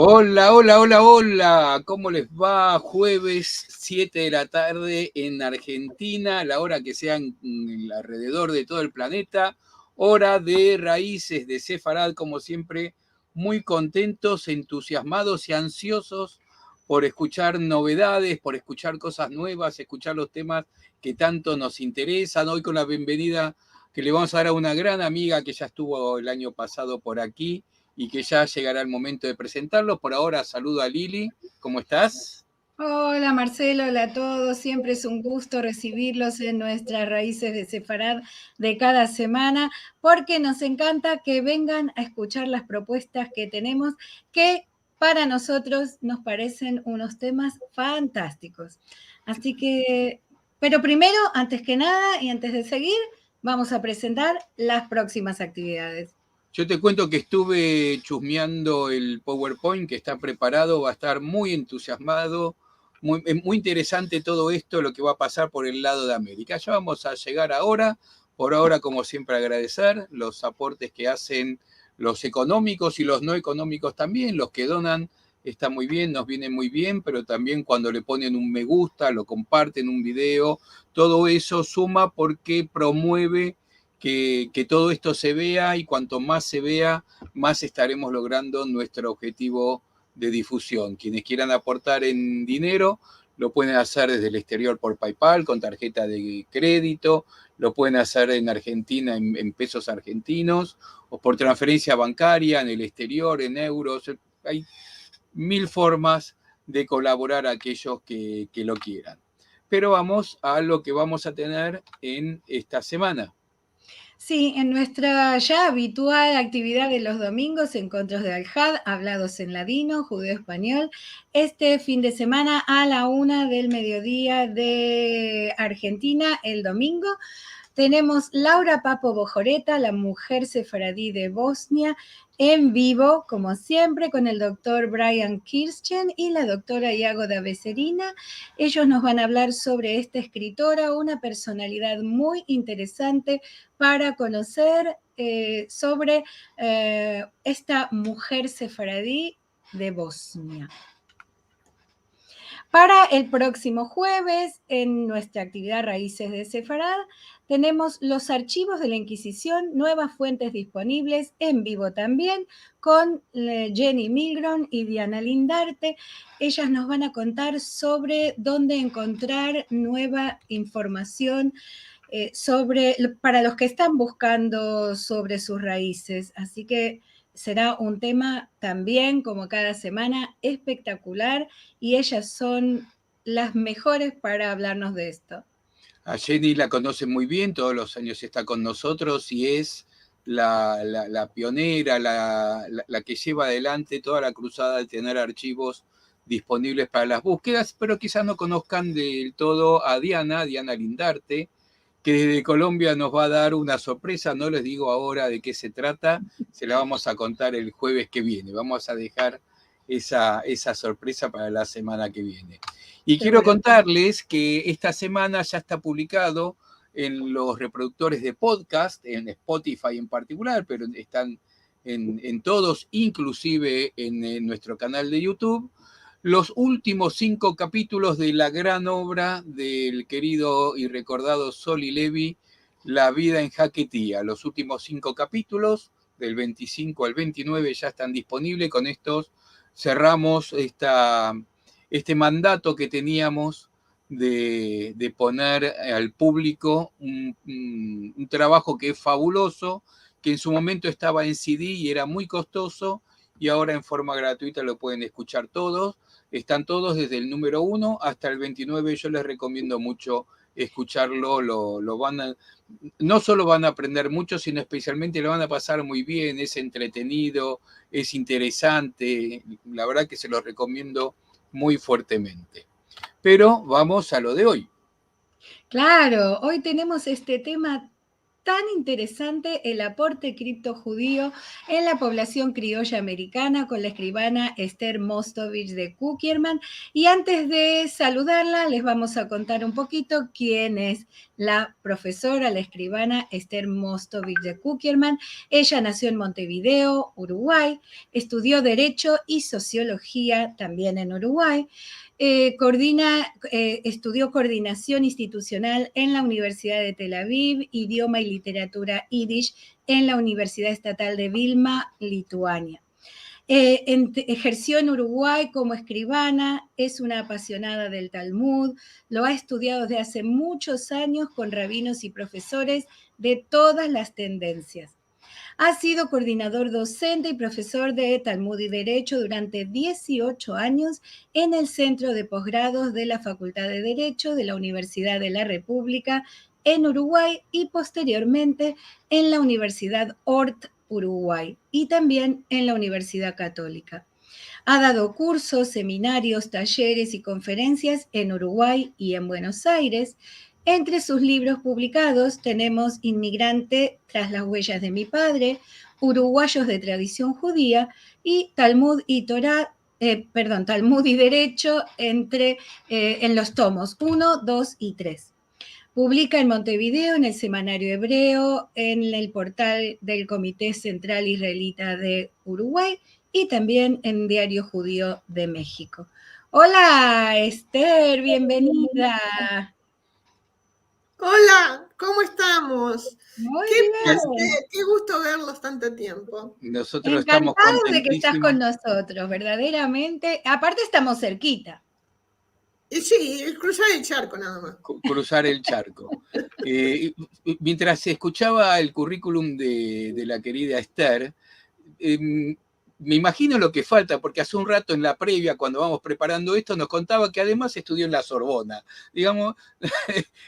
Hola, hola, hola, hola. ¿Cómo les va? Jueves 7 de la tarde en Argentina, la hora que sea alrededor de todo el planeta. Hora de Raíces de Sefarad, como siempre, muy contentos, entusiasmados y ansiosos por escuchar novedades, por escuchar cosas nuevas, escuchar los temas que tanto nos interesan. Hoy con la bienvenida que le vamos a dar a una gran amiga que ya estuvo el año pasado por aquí y que ya llegará el momento de presentarlo. Por ahora saludo a Lili. ¿Cómo estás? Hola Marcelo, hola a todos. Siempre es un gusto recibirlos en nuestras raíces de Sefarad de cada semana, porque nos encanta que vengan a escuchar las propuestas que tenemos, que para nosotros nos parecen unos temas fantásticos. Así que, pero primero, antes que nada y antes de seguir, vamos a presentar las próximas actividades. Yo te cuento que estuve chusmeando el PowerPoint que está preparado, va a estar muy entusiasmado, muy interesante todo esto, lo que va a pasar por el lado de América. Ya vamos a llegar ahora, por ahora como siempre agradecer los aportes que hacen los económicos y los no económicos también, los que donan está muy bien, nos viene muy bien, pero también cuando le ponen un me gusta, lo comparten un video, todo eso suma porque promueve que todo esto se vea y cuanto más se vea, más estaremos logrando nuestro objetivo de difusión. Quienes quieran aportar en dinero, lo pueden hacer desde el exterior por PayPal, con tarjeta de crédito, lo pueden hacer en Argentina en pesos argentinos, o por transferencia bancaria en el exterior, en euros. Hay mil formas de colaborar a aquellos que lo quieran. Pero vamos a lo que vamos a tener en esta semana. Sí, en nuestra ya habitual actividad de los domingos, encuentros de Al-Had, hablados en ladino, judeo-español, este fin de semana a la 1 del mediodía de Argentina, el domingo, tenemos Laura Papo Bojoreta, la mujer sefaradí de Bosnia, en vivo, como siempre, con el doctor Brian Kirsten y la doctora Iagoda Becerina. Ellos nos van a hablar sobre esta escritora, una personalidad muy interesante para conocer sobre esta mujer sefaradí de Bosnia. Para el próximo jueves, en nuestra actividad Raíces de Sefarad, tenemos los archivos de la Inquisición, nuevas fuentes disponibles, en vivo también, con Jenny Milgrom y Diana Lindarte. Ellas nos van a contar sobre dónde encontrar nueva información para los que están buscando sobre sus raíces. Así que será un tema también, como cada semana, espectacular y ellas son las mejores para hablarnos de esto. A Jenny la conoce muy bien, todos los años está con nosotros y es la pionera, la que lleva adelante toda la cruzada de tener archivos disponibles para las búsquedas, pero quizás no conozcan del todo a Diana Lindarte, que desde Colombia nos va a dar una sorpresa, no les digo ahora de qué se trata, se la vamos a contar el jueves que viene, vamos a dejar esa sorpresa para la semana que viene. Y quiero Seguro. contarles que esta semana ya está publicado en los reproductores de podcast, en Spotify en particular, pero están en todos, inclusive en nuestro canal de YouTube, los últimos 5 capítulos de la gran obra del querido y recordado Soli Levi, La vida en Jaquetía. Los últimos 5 capítulos, del 25 al 29, ya están disponibles. Con estos cerramos este mandato que teníamos de poner al público un trabajo que es fabuloso, que en su momento estaba en CD y era muy costoso, y ahora en forma gratuita lo pueden escuchar todos. Están todos desde el número 1 hasta el 29. Yo les recomiendo mucho escucharlo. No solo van a aprender mucho, sino especialmente lo van a pasar muy bien. Es entretenido, es interesante. La verdad que se lo recomiendo muy fuertemente. Pero vamos a lo de hoy. Claro, hoy tenemos este tema tan interesante el aporte criptojudío en la población criolla americana con la escribana Esther Mostovich de Cukierman. Y antes de saludarla, les vamos a contar un poquito quién es la profesora, la escribana Esther Mostovich de Cukierman. Ella nació en Montevideo, Uruguay, estudió Derecho y Sociología también en Uruguay. Estudió coordinación institucional en la Universidad de Tel Aviv, idioma y literatura yiddish en la Universidad Estatal de Vilna, Lituania. Ejerció en Uruguay como escribana, es una apasionada del Talmud, lo ha estudiado desde hace muchos años con rabinos y profesores de todas las tendencias. Ha sido coordinador docente y profesor de Talmud y Derecho durante 18 años en el Centro de Posgrados de la Facultad de Derecho de la Universidad de la República en Uruguay y posteriormente en la Universidad Ort Uruguay y también en la Universidad Católica. Ha dado cursos, seminarios, talleres y conferencias en Uruguay y en Buenos Aires. Entre sus libros publicados tenemos Inmigrante tras las huellas de mi padre, Uruguayos de tradición judía y Talmud y Talmud y Derecho en los tomos 1, 2 y 3. Publica en Montevideo, en el Semanario Hebreo, en el portal del Comité Central Israelita de Uruguay y también en Diario Judío de México. Hola, Esther, bienvenida. Hola, ¿cómo estamos? Muy Qué bien. placer, qué gusto verlos tanto tiempo. Nosotros estamos Encantados de que estás contentísimos. con nosotros, verdaderamente. Aparte estamos cerquita. Y sí, cruzar el charco nada más. Cruzar el charco. Mientras escuchaba el currículum de la querida Esther, me imagino lo que falta, porque hace un rato en la previa, cuando vamos preparando esto, nos contaba que además estudió en la Sorbona. Digamos,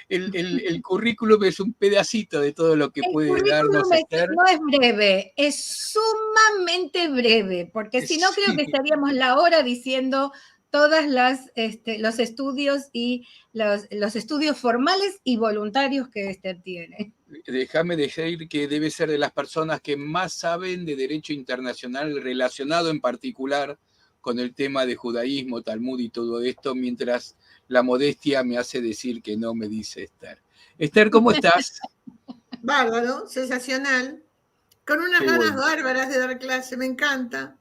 el currículum es un pedacito de todo lo que El puede darnos currículum Esther. no es breve, es sumamente breve, porque si no creo que estaríamos la hora diciendo todas los estudios y los estudios formales y voluntarios que Esther tiene. Déjame decir que debe ser de las personas que más saben de derecho internacional relacionado en particular con el tema de judaísmo, Talmud y todo esto, mientras la modestia me hace decir que no, me dice Esther. Esther, ¿cómo estás? Bárbaro, sensacional. Con unas Qué ganas bueno. bárbaras de dar clase, me encanta.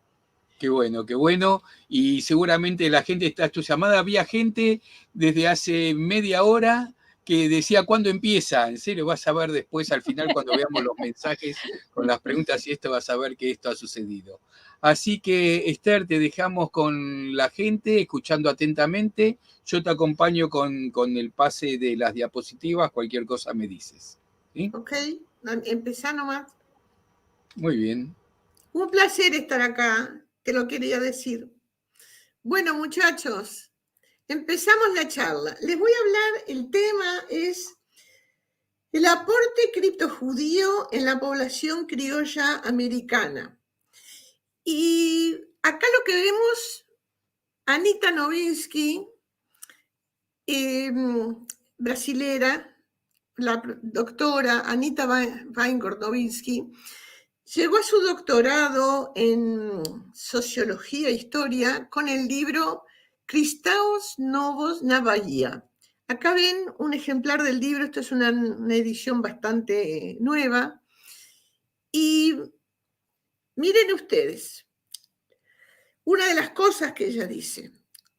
Qué bueno, qué bueno. Y seguramente la gente está entusiasmada. Había gente desde hace media hora que decía cuándo empieza. En serio, vas a ver después, al final, cuando veamos los mensajes con las preguntas y esto, vas a ver que esto ha sucedido. Así que, Esther, te dejamos con la gente, escuchando atentamente. Yo te acompaño con el pase de las diapositivas. Cualquier cosa me dices. ¿Sí? Ok, empezá nomás. Muy bien. Un placer estar acá, te lo quería decir. Bueno, muchachos, empezamos la charla. Les voy a hablar, el tema es el aporte criptojudío en la población criolla americana. Y acá lo que vemos, Anita Novinsky, brasilera, la doctora Anita Weingart Novinsky, llegó a su doctorado en Sociología e Historia con el libro Cristãos Novos na Bahía. Acá ven un ejemplar del libro, esto es una edición bastante nueva. Y miren ustedes, una de las cosas que ella dice,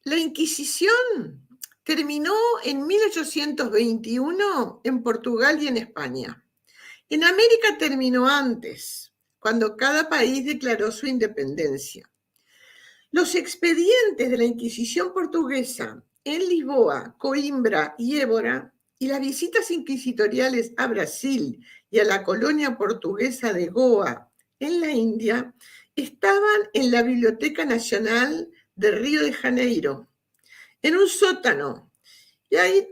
la Inquisición terminó en 1821 en Portugal y en España. En América terminó antes, cuando cada país declaró su independencia. Los expedientes de la Inquisición portuguesa en Lisboa, Coimbra y Évora y las visitas inquisitoriales a Brasil y a la colonia portuguesa de Goa en la India estaban en la Biblioteca Nacional de Río de Janeiro, en un sótano. Y ahí,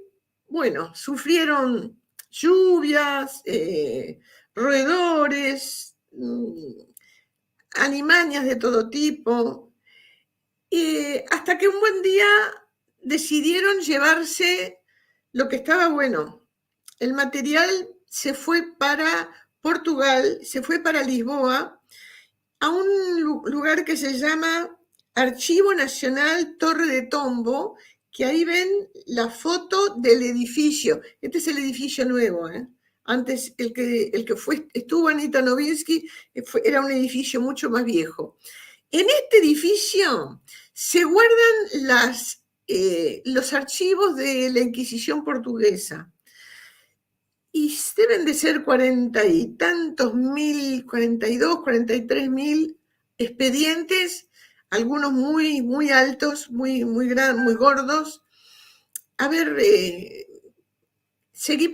bueno, sufrieron lluvias, roedores, alimañas de todo tipo, hasta que un buen día decidieron llevarse lo que estaba bueno, el material se fue para Portugal, se fue para Lisboa, a un lugar que se llama Archivo Nacional Torre de Tombo, que ahí ven la foto del edificio. Este es el edificio nuevo, ¿eh? Antes, el que estuvo Anita Novinsky era un edificio mucho más viejo. En este edificio se guardan los archivos de la Inquisición portuguesa. Y deben de ser 40 y tantos mil, 42, 43.000 expedientes, algunos muy, muy altos, muy, muy grandes, muy gordos. A ver, seguí.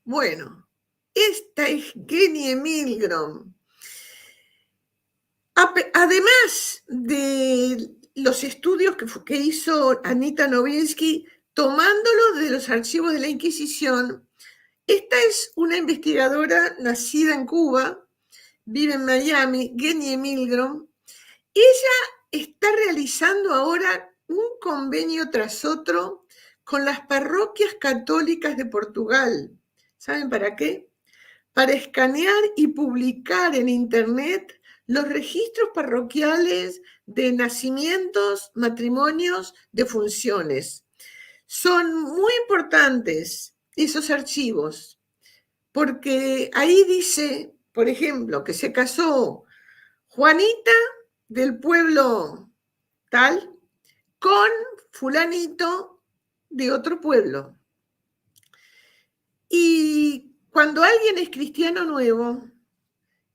Bueno, esta es Genie Milgrom. Además de los estudios que hizo Anita Novinsky, tomándolos de los archivos de la Inquisición, esta es una investigadora nacida en Cuba, vive en Miami, Genie Milgrom. Ella está realizando ahora un convenio tras otro con las parroquias católicas de Portugal. ¿Saben para qué? Para escanear y publicar en Internet los registros parroquiales de nacimientos, matrimonios, defunciones. Son muy importantes esos archivos, porque ahí dice, por ejemplo, que se casó Juanita del pueblo tal con fulanito de otro pueblo. Y cuando alguien es cristiano nuevo,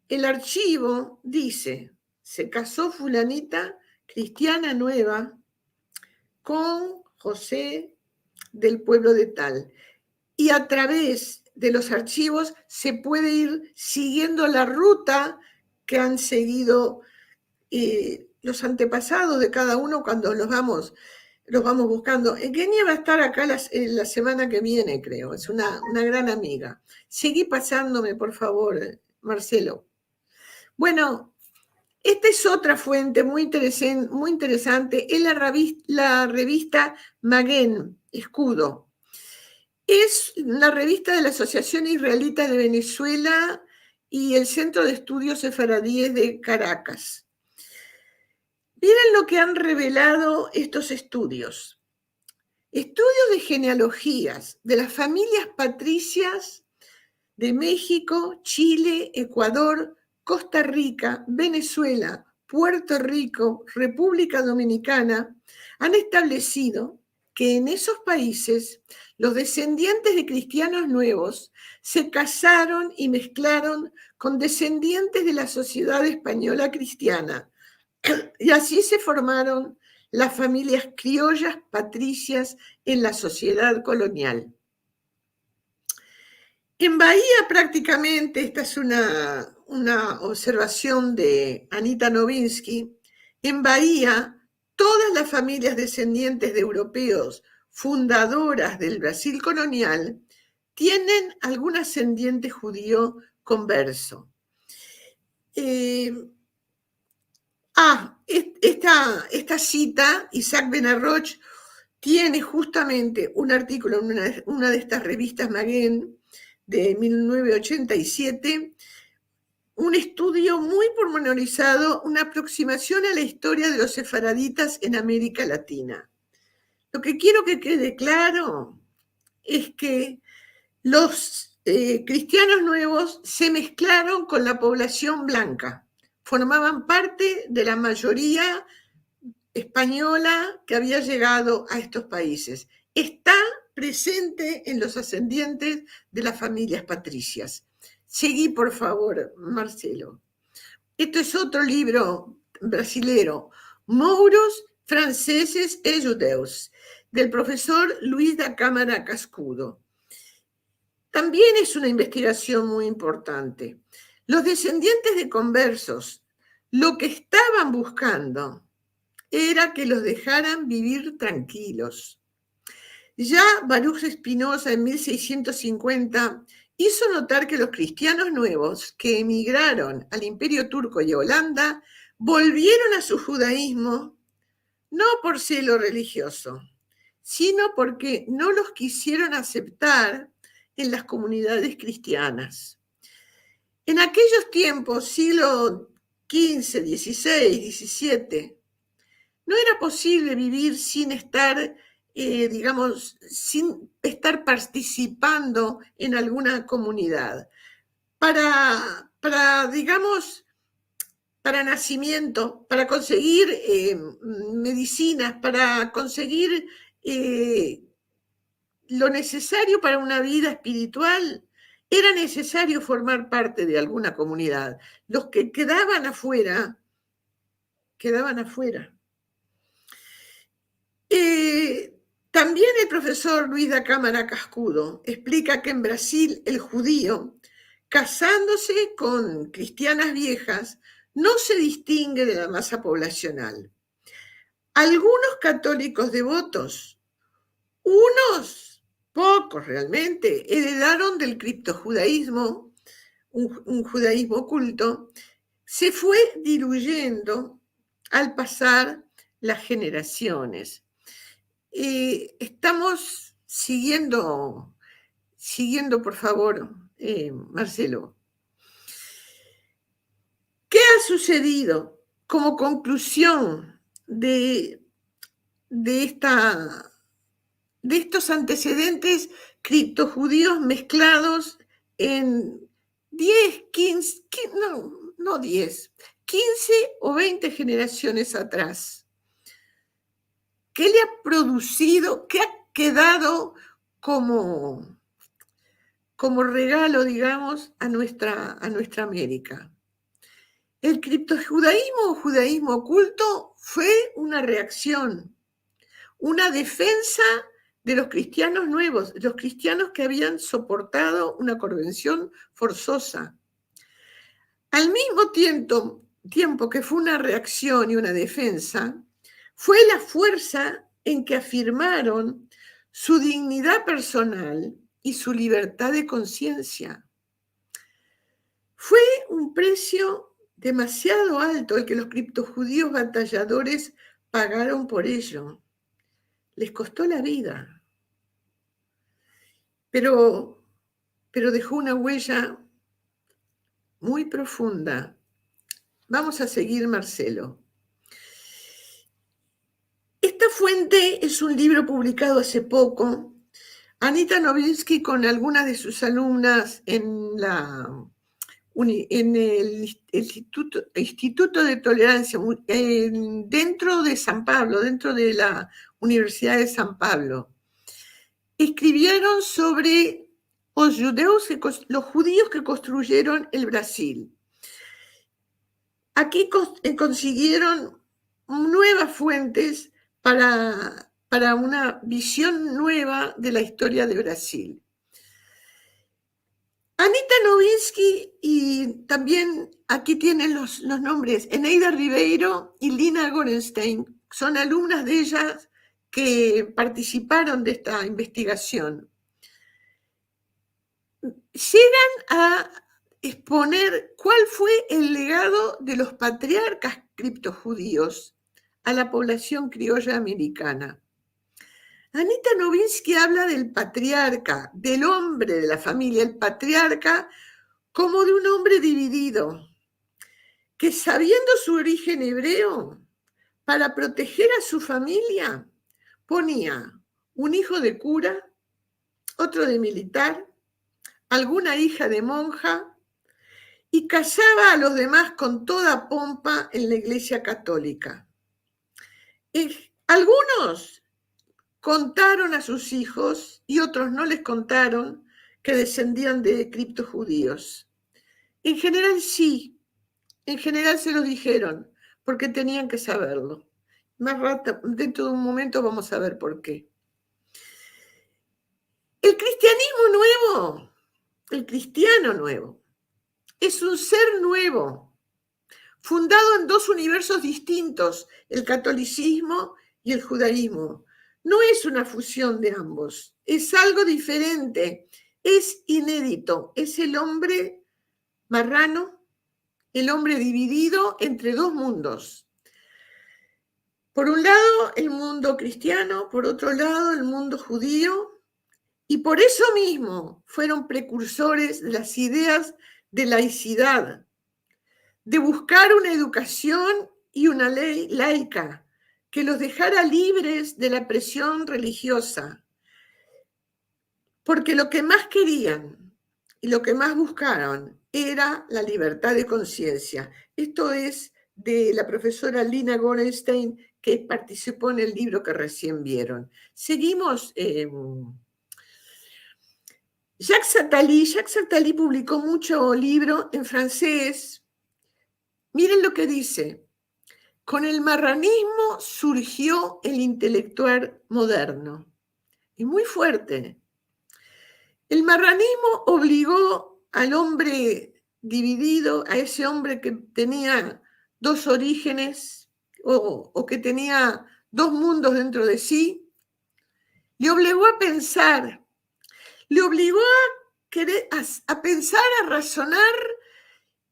el archivo dice, se casó fulanita cristiana nueva con José del pueblo de tal. Y a través de los archivos se puede ir siguiendo la ruta que han seguido los antepasados de cada uno cuando los vamos buscando. Genia va a estar acá la semana que viene, creo. Es una gran amiga. Seguí pasándome, por favor, Marcelo. Bueno, esta es otra fuente muy interesante. Es la revista Maguen, Escudo. Es la revista de la Asociación Israelita de Venezuela y el Centro de Estudios Sefaradíes de Caracas. Miren lo que han revelado estos estudios. Estudios de genealogías de las familias patricias de México, Chile, Ecuador, Costa Rica, Venezuela, Puerto Rico, República Dominicana, han establecido que en esos países los descendientes de cristianos nuevos se casaron y mezclaron con descendientes de la sociedad española cristiana. Y así se formaron las familias criollas patricias en la sociedad colonial. En Bahía prácticamente, esta es una observación de Anita Novinsky, en Bahía todas las familias descendientes de europeos fundadoras del Brasil colonial tienen algún ascendiente judío converso. Esta cita, Isaac Benarroch tiene justamente un artículo en una de estas revistas Maguen de 1987, un estudio muy pormenorizado, una aproximación a la historia de los sefaraditas en América Latina. Lo que quiero que quede claro es que los cristianos nuevos se mezclaron con la población blanca, formaban parte de la mayoría española que había llegado a estos países. Está presente en los ascendientes de las familias patricias. Seguí, por favor, Marcelo. Esto es otro libro brasilero, Mouros, Franceses e Judeus, del profesor Luis da Câmara Cascudo. También es una investigación muy importante. Los descendientes de conversos, lo que estaban buscando era que los dejaran vivir tranquilos. Ya Baruch Spinoza en 1650 hizo notar que los cristianos nuevos que emigraron al Imperio Turco y a Holanda volvieron a su judaísmo no por celo religioso, sino porque no los quisieron aceptar en las comunidades cristianas. En aquellos tiempos, siglo XV, XVI, XVII, no era posible vivir sin estar, sin estar participando en alguna comunidad. Para nacimiento, para conseguir medicinas, para conseguir lo necesario para una vida espiritual, era necesario formar parte de alguna comunidad. Los que quedaban afuera, quedaban afuera. También el profesor Luis da Câmara Cascudo explica que en Brasil el judío, casándose con cristianas viejas, no se distingue de la masa poblacional. Algunos católicos devotos, unos pocos realmente, heredaron del criptojudaísmo, un judaísmo oculto, se fue diluyendo al pasar las generaciones. Estamos siguiendo, por favor, Marcelo. ¿Qué ha sucedido como conclusión de estos antecedentes criptojudíos mezclados en 10, 15, no 10, 15 o 20 generaciones atrás? ¿Qué le ha producido, qué ha quedado como regalo, digamos, a nuestra América? El criptojudaísmo o judaísmo oculto fue una reacción, una defensa de los cristianos nuevos, los cristianos que habían soportado una conversión forzosa. Al mismo tiempo que fue una reacción y una defensa, fue la fuerza en que afirmaron su dignidad personal y su libertad de conciencia. Fue un precio demasiado alto el que los criptojudíos batalladores pagaron por ello. Les costó la vida, pero dejó una huella muy profunda. Vamos a seguir, Marcelo. Esta fuente es un libro publicado hace poco. Anita Novinsky con algunas de sus alumnas en el Instituto de Tolerancia dentro de San Pablo, dentro de la Universidad de San Pablo, escribieron sobre los judíos que construyeron el Brasil. Aquí consiguieron nuevas fuentes para una visión nueva de la historia de Brasil. Anita Novinsky, y también aquí tienen los nombres, Eneida Ribeiro y Lina Gorenstein, son alumnas de ellas que participaron de esta investigación. Llegan a exponer cuál fue el legado de los patriarcas criptojudíos a la población criolla americana. Anita Novinsky habla del patriarca, del hombre de la familia, el patriarca como de un hombre dividido, que sabiendo su origen hebreo, para proteger a su familia, ponía un hijo de cura, otro de militar, alguna hija de monja, y casaba a los demás con toda pompa en la Iglesia Católica. Algunos contaron a sus hijos y otros no les contaron que descendían de criptojudíos. En general sí, en general se lo dijeron porque tenían que saberlo. Más rato, dentro de un momento vamos a ver por qué. El cristianismo nuevo, el cristiano nuevo, es un ser nuevo, fundado en dos universos distintos, el catolicismo y el judaísmo. No es una fusión de ambos, es algo diferente, es inédito, es el hombre marrano, el hombre dividido entre dos mundos. Por un lado, el mundo cristiano, por otro lado, el mundo judío, Y por eso mismo fueron precursores de las ideas de laicidad, de buscar una educación y una ley laica que los dejara libres de la presión religiosa, porque lo que más querían y lo que más buscaron era la libertad de conciencia. Esto es de la profesora Lina Gorenstein, que participó en el libro que recién vieron. Seguimos. Jacques Attali publicó mucho libro en francés. Miren lo que dice. Con el marranismo surgió el intelectual moderno. Es muy fuerte. El marranismo obligó al hombre dividido, a ese hombre que tenía dos orígenes o que tenía dos mundos dentro de sí, le obligó a pensar, le obligó a pensar, a razonar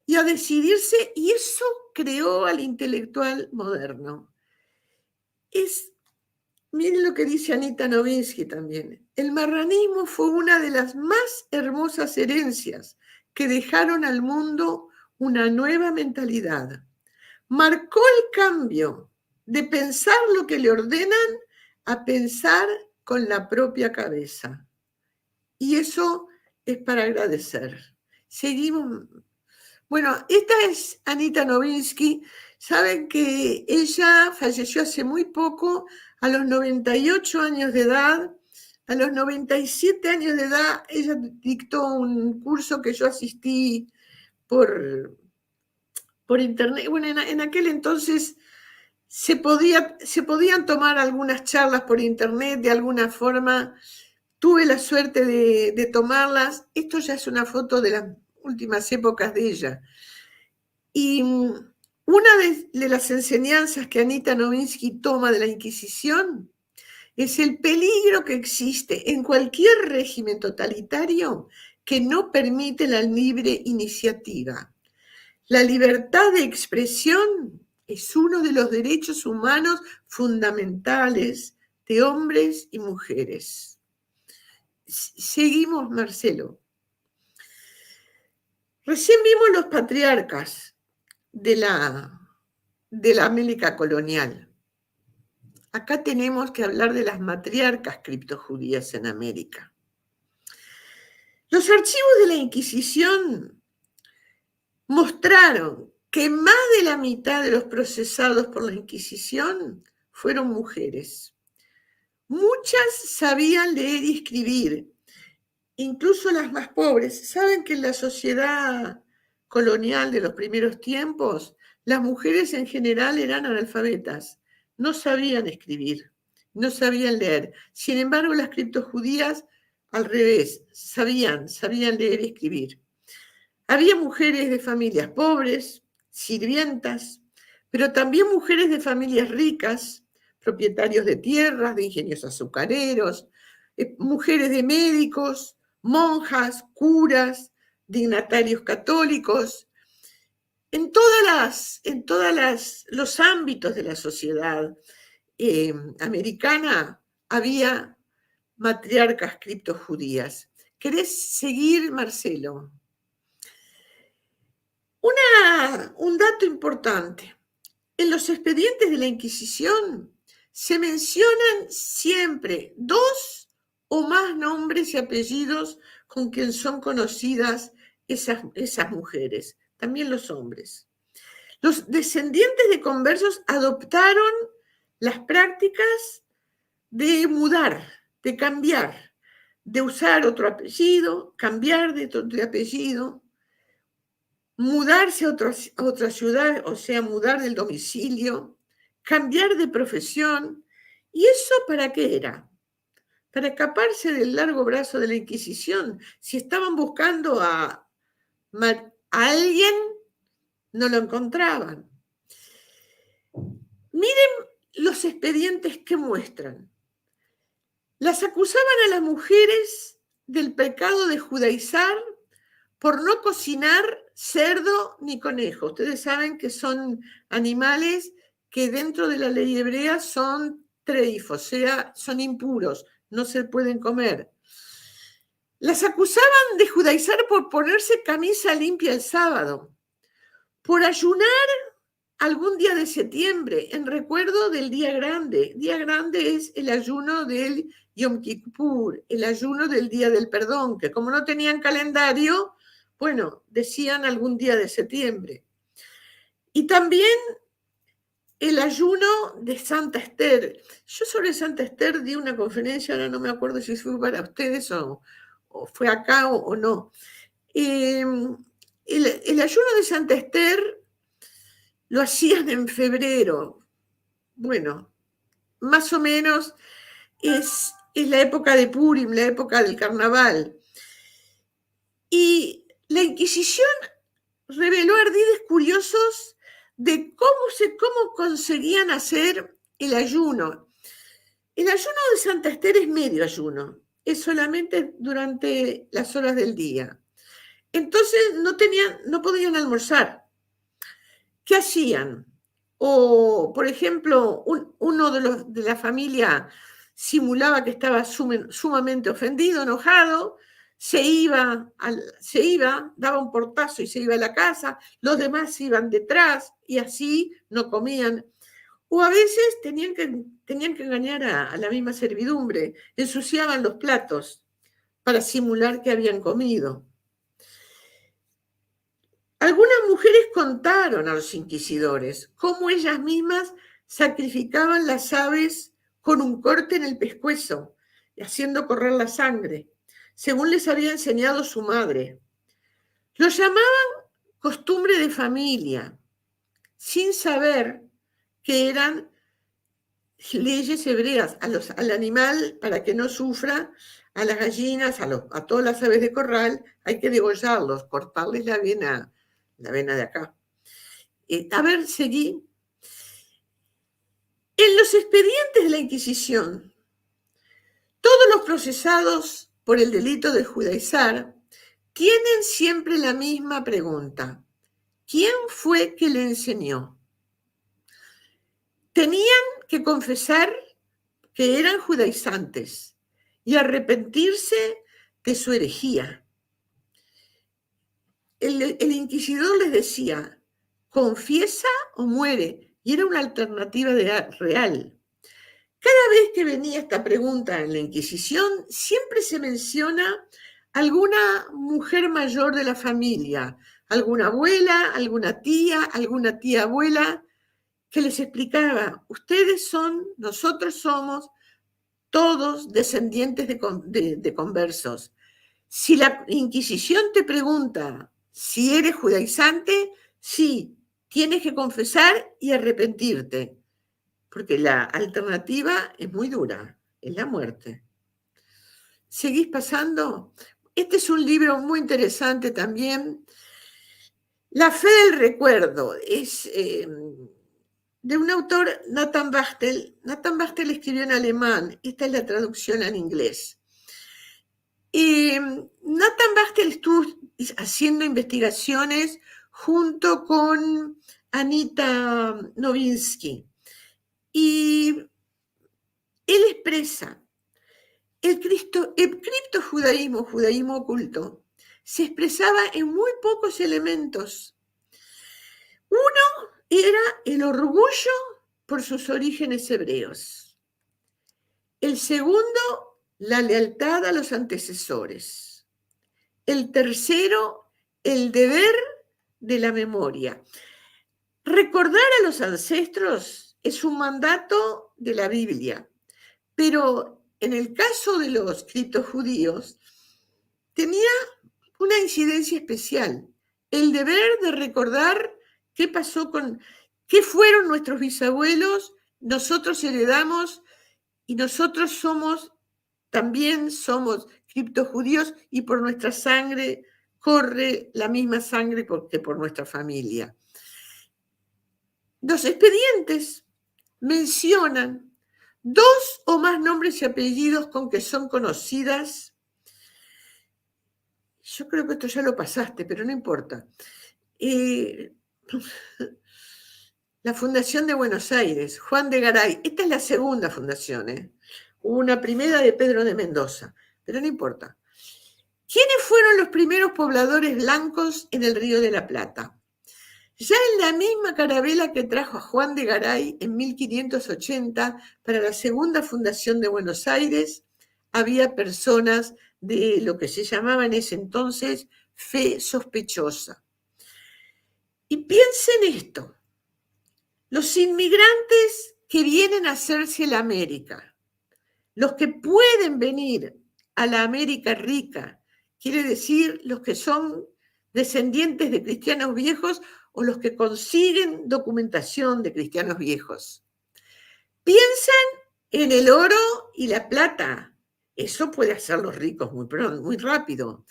y a decidirse, y eso creó al intelectual moderno. Miren lo que dice Anita Novinsky también. El marranismo fue una de las más hermosas herencias que dejaron al mundo una nueva mentalidad. Marcó el cambio de pensar lo que le ordenan a pensar con la propia cabeza. Y eso es para agradecer. Seguimos. Bueno, esta es Anita Novinsky. Saben que ella falleció hace muy poco, a los 98 años de edad. A los 97 años de edad, ella dictó un curso que yo asistí por internet. Bueno, en aquel entonces se podían tomar algunas charlas por internet de alguna forma. Tuve la suerte de tomarlas. Esto ya es una foto de las últimas épocas de ella. Y una de las enseñanzas que Anita Novinsky toma de la Inquisición es el peligro que existe en cualquier régimen totalitario que no permite la libre iniciativa. La libertad de expresión es uno de los derechos humanos fundamentales de hombres y mujeres. Seguimos, Marcelo. Recién vimos los patriarcas de la América colonial. Acá tenemos que hablar de las matriarcas criptojudías en América. Los archivos de la Inquisición mostraron que más de la mitad de los procesados por la Inquisición fueron mujeres. Muchas sabían leer y escribir, incluso las más pobres. Saben que en la sociedad colonial de los primeros tiempos, las mujeres en general eran analfabetas, no sabían escribir, no sabían leer. Sin embargo, las criptojudías, al revés, sabían leer y escribir. Había mujeres de familias pobres, sirvientas, pero también mujeres de familias ricas, propietarios de tierras, de ingenios azucareros, mujeres de médicos, monjas, curas, dignatarios católicos. En todos los ámbitos de la sociedad americana había matriarcas criptojudías. ¿Querés seguir, Marcelo? Un dato importante. En los expedientes de la Inquisición se mencionan siempre 2 o más nombres y apellidos con quien son conocidas esas mujeres, también los hombres. Los descendientes de conversos adoptaron las prácticas de mudar, de cambiar, de usar otro apellido, cambiar de apellido, mudarse a otra ciudad, o sea, mudar del domicilio, cambiar de profesión. ¿Y eso para qué era? Para escaparse del largo brazo de la Inquisición. Si estaban buscando a alguien, no lo encontraban. Miren los expedientes que muestran. Las acusaban a las mujeres del pecado de judaizar por no cocinar cerdo ni conejo. Ustedes saben que son animales que dentro de la ley hebrea son treif, o sea, son impuros, no se pueden comer. Las acusaban de judaizar por ponerse camisa limpia el sábado, por ayunar algún día de septiembre en recuerdo del día grande. Día grande es el ayuno del Yom Kippur, el ayuno del día del perdón, que como no tenían calendario, bueno, decían algún día de septiembre. Y también el ayuno de Santa Esther. Yo sobre Santa Esther di una conferencia, ahora no me acuerdo si fue para ustedes o fue acá o no. El ayuno de Santa Esther lo hacían en febrero. Bueno, más o menos es la época de Purim, la época del carnaval. Y la Inquisición reveló ardides curiosos de cómo conseguían hacer el ayuno. El ayuno de Santa Esther es medio ayuno, es solamente durante las horas del día. Entonces no podían almorzar. ¿Qué hacían? O, por ejemplo, uno de la familia simulaba que estaba sumamente ofendido, enojado, se iba, daba un portazo y se iba a la casa, los demás iban detrás y así no comían. O a veces tenían que engañar a la misma servidumbre, ensuciaban los platos para simular que habían comido. Algunas mujeres contaron a los inquisidores cómo ellas mismas sacrificaban las aves con un corte en el pescuezo, haciendo correr la sangre, según les había enseñado su madre. Lo llamaban costumbre de familia, sin saber que eran leyes hebreas al animal para que no sufra, a las gallinas, a todas las aves de corral, hay que degollarlos, cortarles la vena de acá. A ver, seguí. En los expedientes de la Inquisición, todos los procesados por el delito de judaizar tienen siempre la misma pregunta. ¿Quién fue que le enseñó? Tenían que confesar que eran judaizantes y arrepentirse de su herejía. El inquisidor les decía, confiesa o muere, y era una alternativa real. Cada vez que venía esta pregunta en la Inquisición, siempre se menciona alguna mujer mayor de la familia, alguna abuela, alguna tía abuela, que les explicaba, nosotros somos todos descendientes de conversos. Si la Inquisición te pregunta si eres judaizante, sí, tienes que confesar y arrepentirte, porque la alternativa es muy dura, es la muerte. ¿Seguís pasando? Este es un libro muy interesante también. La fe del recuerdo es de un autor, Nathan Bachtel. Nathan Bachtel escribió en alemán, esta es la traducción en inglés. Nathan Bachtel estuvo haciendo investigaciones junto con Anita Novinsky. Y él expresa, el criptojudaísmo, judaísmo oculto, se expresaba en muy pocos elementos. Uno era el orgullo por sus orígenes hebreos. El segundo, la lealtad a los antecesores. El tercero, el deber de la memoria. Recordar a los ancestros es un mandato de la Biblia, pero en el caso de los criptojudíos tenía una incidencia especial, el deber de recordar qué fueron nuestros bisabuelos, nosotros heredamos y nosotros también somos criptojudíos y por nuestra sangre corre la misma sangre que por nuestra familia. Los expedientes mencionan 2 o más nombres y apellidos con que son conocidas. Yo creo que esto ya lo pasaste, pero no importa. La Fundación de Buenos Aires, Juan de Garay. Esta es la segunda fundación, Hubo una primera de Pedro de Mendoza, pero no importa. ¿Quiénes fueron los primeros pobladores blancos en el Río de la Plata? Ya en la misma carabela que trajo a Juan de Garay en 1580 para la segunda fundación de Buenos Aires, había personas de lo que se llamaba en ese entonces fe sospechosa. Y piensen esto, los inmigrantes que vienen a hacerse la América, los que pueden venir a la América rica, quiere decir los que son descendientes de cristianos viejos o los que consiguen documentación de cristianos viejos. Piensan en el oro y la plata. Eso puede hacerlos ricos muy pronto, muy rápido.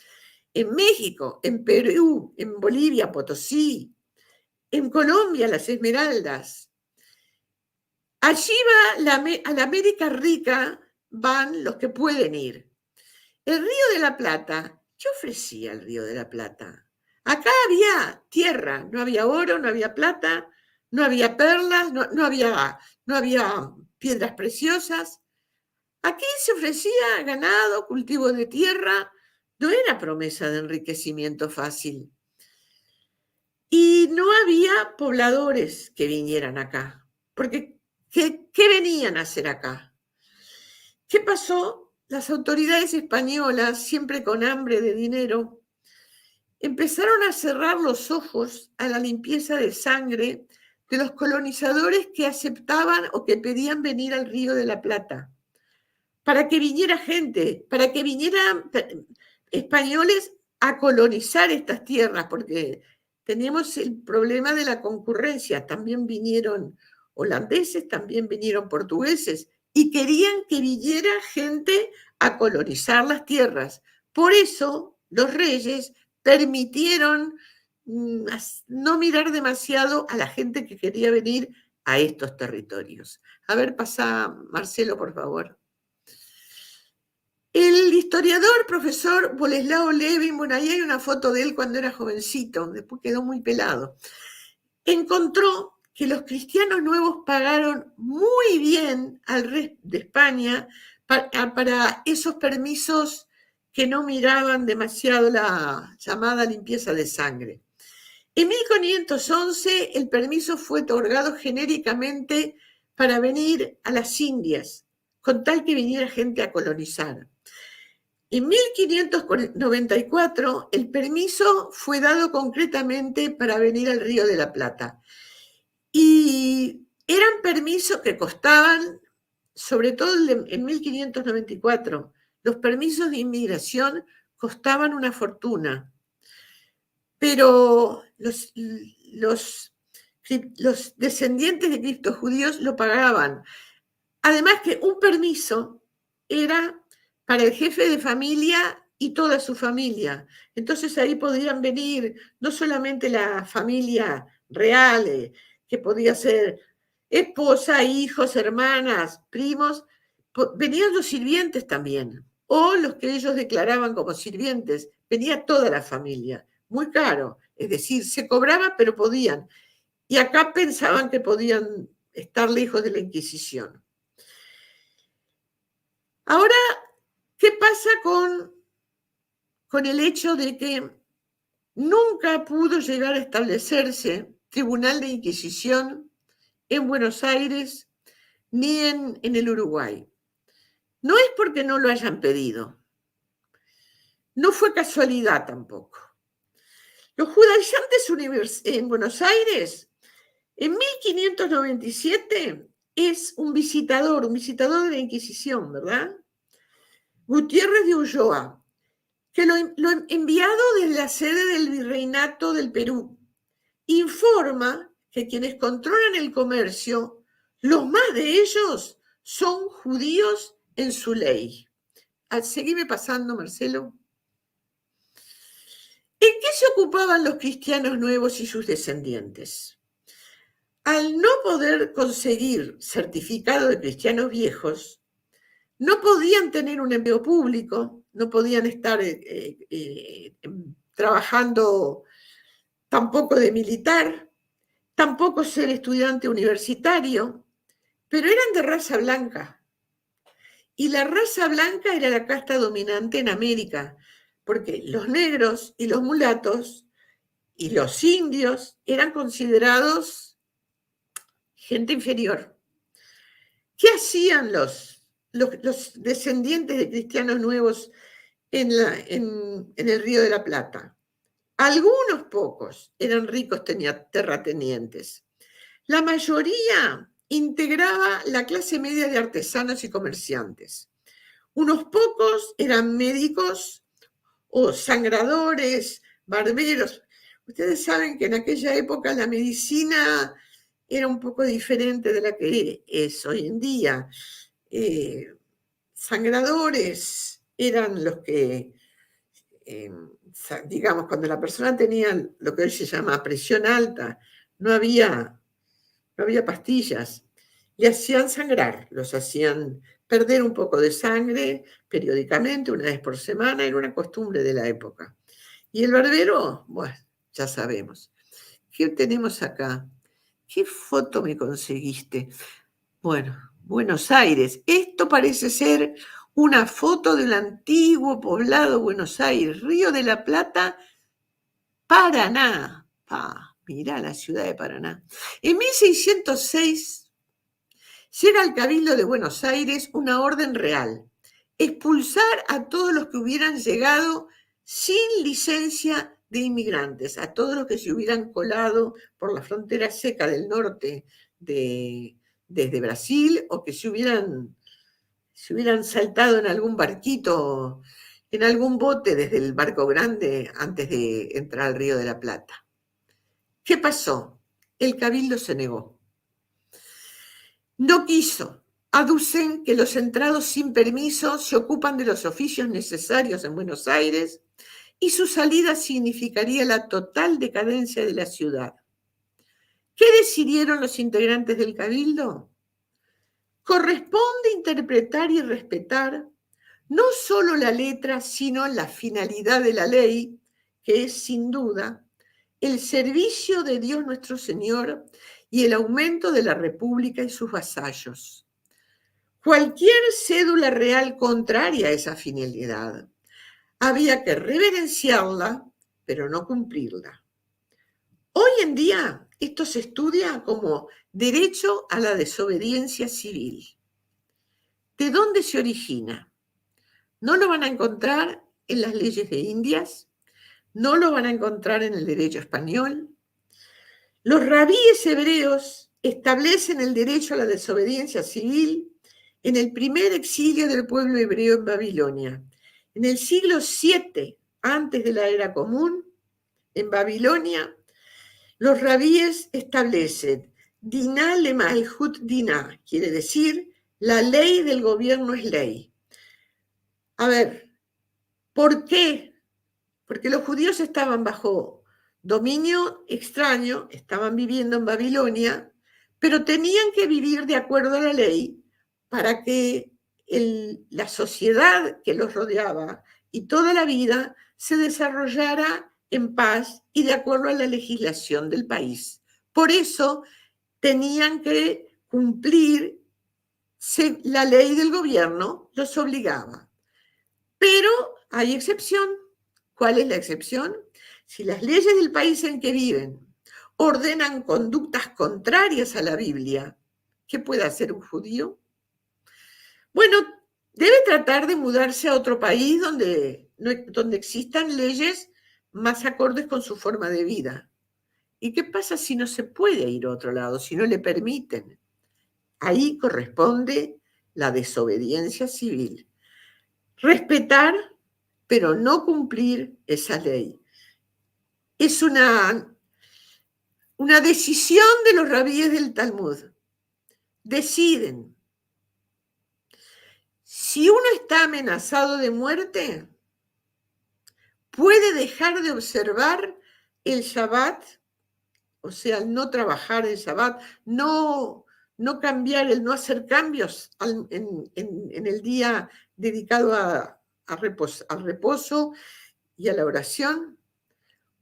En México, en Perú, en Bolivia, Potosí, en Colombia, las esmeraldas. Allí a la América rica van los que pueden ir. El Río de la Plata, ¿qué ofrecía el Río de la Plata? Acá había tierra, no había oro, no había plata, no había perlas, no había piedras preciosas. Aquí se ofrecía ganado, cultivo de tierra, no era promesa de enriquecimiento fácil. Y no había pobladores que vinieran acá, porque ¿qué venían a hacer acá? ¿Qué pasó? Las autoridades españolas, siempre con hambre de dinero, empezaron a cerrar los ojos a la limpieza de sangre de los colonizadores que aceptaban o que pedían venir al Río de la Plata, para que viniera gente, para que vinieran españoles a colonizar estas tierras, porque teníamos el problema de la concurrencia. También vinieron holandeses, también vinieron portugueses, y querían que viniera gente a colonizar las tierras. Por eso los reyes permitieron no mirar demasiado a la gente que quería venir a estos territorios. A ver, pasa, Marcelo, por favor. El historiador, profesor Boleslao Levin, bueno, ahí hay una foto de él cuando era jovencito, después quedó muy pelado, encontró que los cristianos nuevos pagaron muy bien al rey de España para esos permisos que no miraban demasiado la llamada limpieza de sangre. En 1511 el permiso fue otorgado genéricamente para venir a las Indias, con tal que viniera gente a colonizar. En 1594 el permiso fue dado concretamente para venir al Río de la Plata. Y eran permisos que costaban, sobre todo en 1594, los permisos de inmigración costaban una fortuna. Pero los descendientes de Cristo judíos lo pagaban. Además que un permiso era para el jefe de familia y toda su familia. Entonces ahí podían venir no solamente la familia real, que podía ser esposa, hijos, hermanas, primos, venían los sirvientes también, o los que ellos declaraban como sirvientes, venía toda la familia, muy caro, es decir, se cobraba pero podían, y acá pensaban que podían estar lejos de la Inquisición. Ahora, ¿qué pasa con el hecho de que nunca pudo llegar a establecerse tribunal de Inquisición en Buenos Aires ni en el Uruguay? No es porque no lo hayan pedido. No fue casualidad tampoco. Los judaizantes en Buenos Aires, en 1597, es un visitador de la Inquisición, ¿verdad? Gutiérrez de Ulloa, que lo enviado desde la sede del Virreinato del Perú, informa que quienes controlan el comercio, los más de ellos son judíos en su ley. Seguime pasando, Marcelo. ¿En qué se ocupaban los cristianos nuevos y sus descendientes? Al no poder conseguir certificado de cristianos viejos, no podían tener un empleo público, no podían estar trabajando tampoco de militar, tampoco ser estudiante universitario, pero eran de raza blanca. Y la raza blanca era la casta dominante en América. porque los negros y los mulatos y los indios eran considerados gente inferior. ¿Qué hacían los descendientes de cristianos nuevos en el Río de la Plata? Algunos pocos eran ricos terratenientes. La mayoría integraba la clase media de artesanos y comerciantes. Unos pocos eran médicos o sangradores, barberos. Ustedes saben que en aquella época la medicina era un poco diferente de la que es hoy en día. Sangradores eran los que, digamos, cuando la persona tenía lo que hoy se llama presión alta, no había pastillas, le hacían sangrar, los hacían perder un poco de sangre periódicamente, una vez por semana, era una costumbre de la época. Y el barbero, bueno, ya sabemos. ¿Qué tenemos acá? ¿Qué foto me conseguiste? Bueno, Buenos Aires. Esto parece ser una foto del antiguo poblado Buenos Aires, Río de la Plata, Paraná. Mirá la ciudad de Paraná. En 1606 llega al Cabildo de Buenos Aires una orden real: expulsar a todos los que hubieran llegado sin licencia de inmigrantes, a todos los que se hubieran colado por la frontera seca del norte desde Brasil, o que se hubieran saltado en algún barquito, en algún bote desde el barco grande antes de entrar al Río de la Plata. ¿Qué pasó? El Cabildo se negó. No quiso. Aducen que los entrados sin permiso se ocupan de los oficios necesarios en Buenos Aires y su salida significaría la total decadencia de la ciudad. ¿Qué decidieron los integrantes del Cabildo? Corresponde interpretar y respetar no solo la letra, sino la finalidad de la ley, que es sin duda el servicio de Dios nuestro Señor y el aumento de la República y sus vasallos. Cualquier cédula real contraria a esa finalidad había que reverenciarla, pero no cumplirla. Hoy en día esto se estudia como derecho a la desobediencia civil. ¿De dónde se origina? No lo van a encontrar en las leyes de Indias, no lo van a encontrar en el derecho español. Los rabíes hebreos establecen el derecho a la desobediencia civil en el primer exilio del pueblo hebreo en Babilonia. En el siglo VII, antes de la era común, en Babilonia, los rabíes establecen Diná le Malhut Diná, quiere decir, la ley del gobierno es ley. A ver, ¿por qué? Porque los judíos estaban bajo dominio extraño, estaban viviendo en Babilonia, pero tenían que vivir de acuerdo a la ley para que la sociedad que los rodeaba y toda la vida se desarrollara en paz y de acuerdo a la legislación del país. Por eso tenían que cumplir, la ley del gobierno los obligaba. Pero hay excepción. ¿Cuál es la excepción? Si las leyes del país en que viven ordenan conductas contrarias a la Biblia, ¿qué puede hacer un judío? Bueno, debe tratar de mudarse a otro país donde existan leyes más acordes con su forma de vida. ¿Y qué pasa si no se puede ir a otro lado, si no le permiten? Ahí corresponde la desobediencia civil. Respetar, pero no cumplir esa ley. Es una decisión de los rabíes del Talmud. Deciden. Si uno está amenazado de muerte, puede dejar de observar el Shabbat, o sea, no trabajar el Shabbat, no cambiar, no hacer cambios en el día dedicado al reposo y a la oración.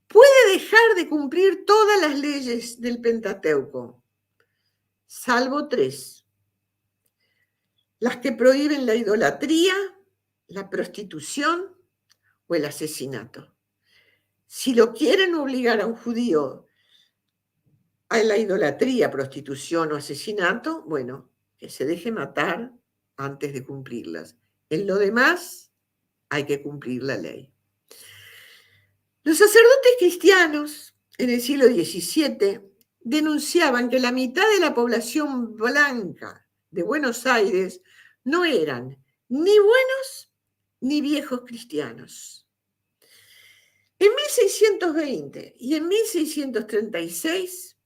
Puede dejar de cumplir todas las leyes del Pentateuco, salvo 3. Las que prohíben la idolatría, la prostitución o el asesinato. Si lo quieren obligar a un judío a la idolatría, prostitución o asesinato, bueno, que se deje matar antes de cumplirlas. En lo demás, hay que cumplir la ley. Los sacerdotes cristianos en el siglo XVII denunciaban que la mitad de la población blanca de Buenos Aires no eran ni buenos ni viejos cristianos. En 1620 y en 1636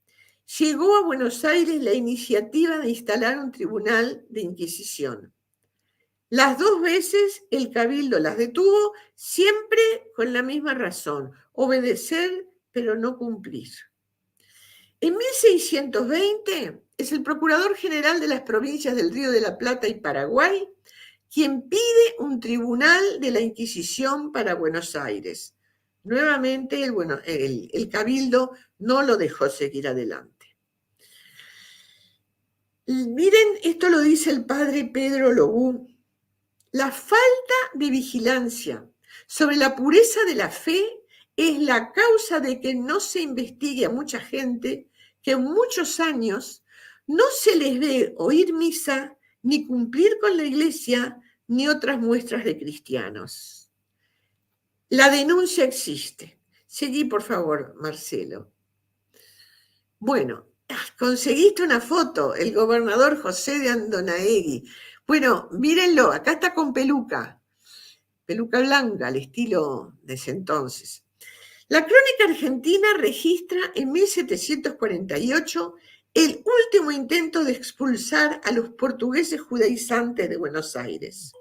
llegó a Buenos Aires la iniciativa de instalar un tribunal de Inquisición. Las 2 veces el cabildo las detuvo, siempre con la misma razón: obedecer pero no cumplir. En 1620 es el Procurador General de las provincias del Río de la Plata y Paraguay quien pide un tribunal de la Inquisición para Buenos Aires. Nuevamente el cabildo no lo dejó seguir adelante. Miren, esto lo dice el padre Pedro Lobú. La falta de vigilancia sobre la pureza de la fe es la causa de que no se investigue a mucha gente que en muchos años no se les ve oír misa, ni cumplir con la iglesia, ni otras muestras de cristianos. La denuncia existe. Seguí, por favor, Marcelo. Bueno, conseguiste una foto, el gobernador José de Andonaegui. Bueno, mírenlo, acá está con peluca blanca, al estilo de ese entonces. La crónica argentina registra en 1748 el último intento de expulsar a los portugueses judaizantes de Buenos Aires.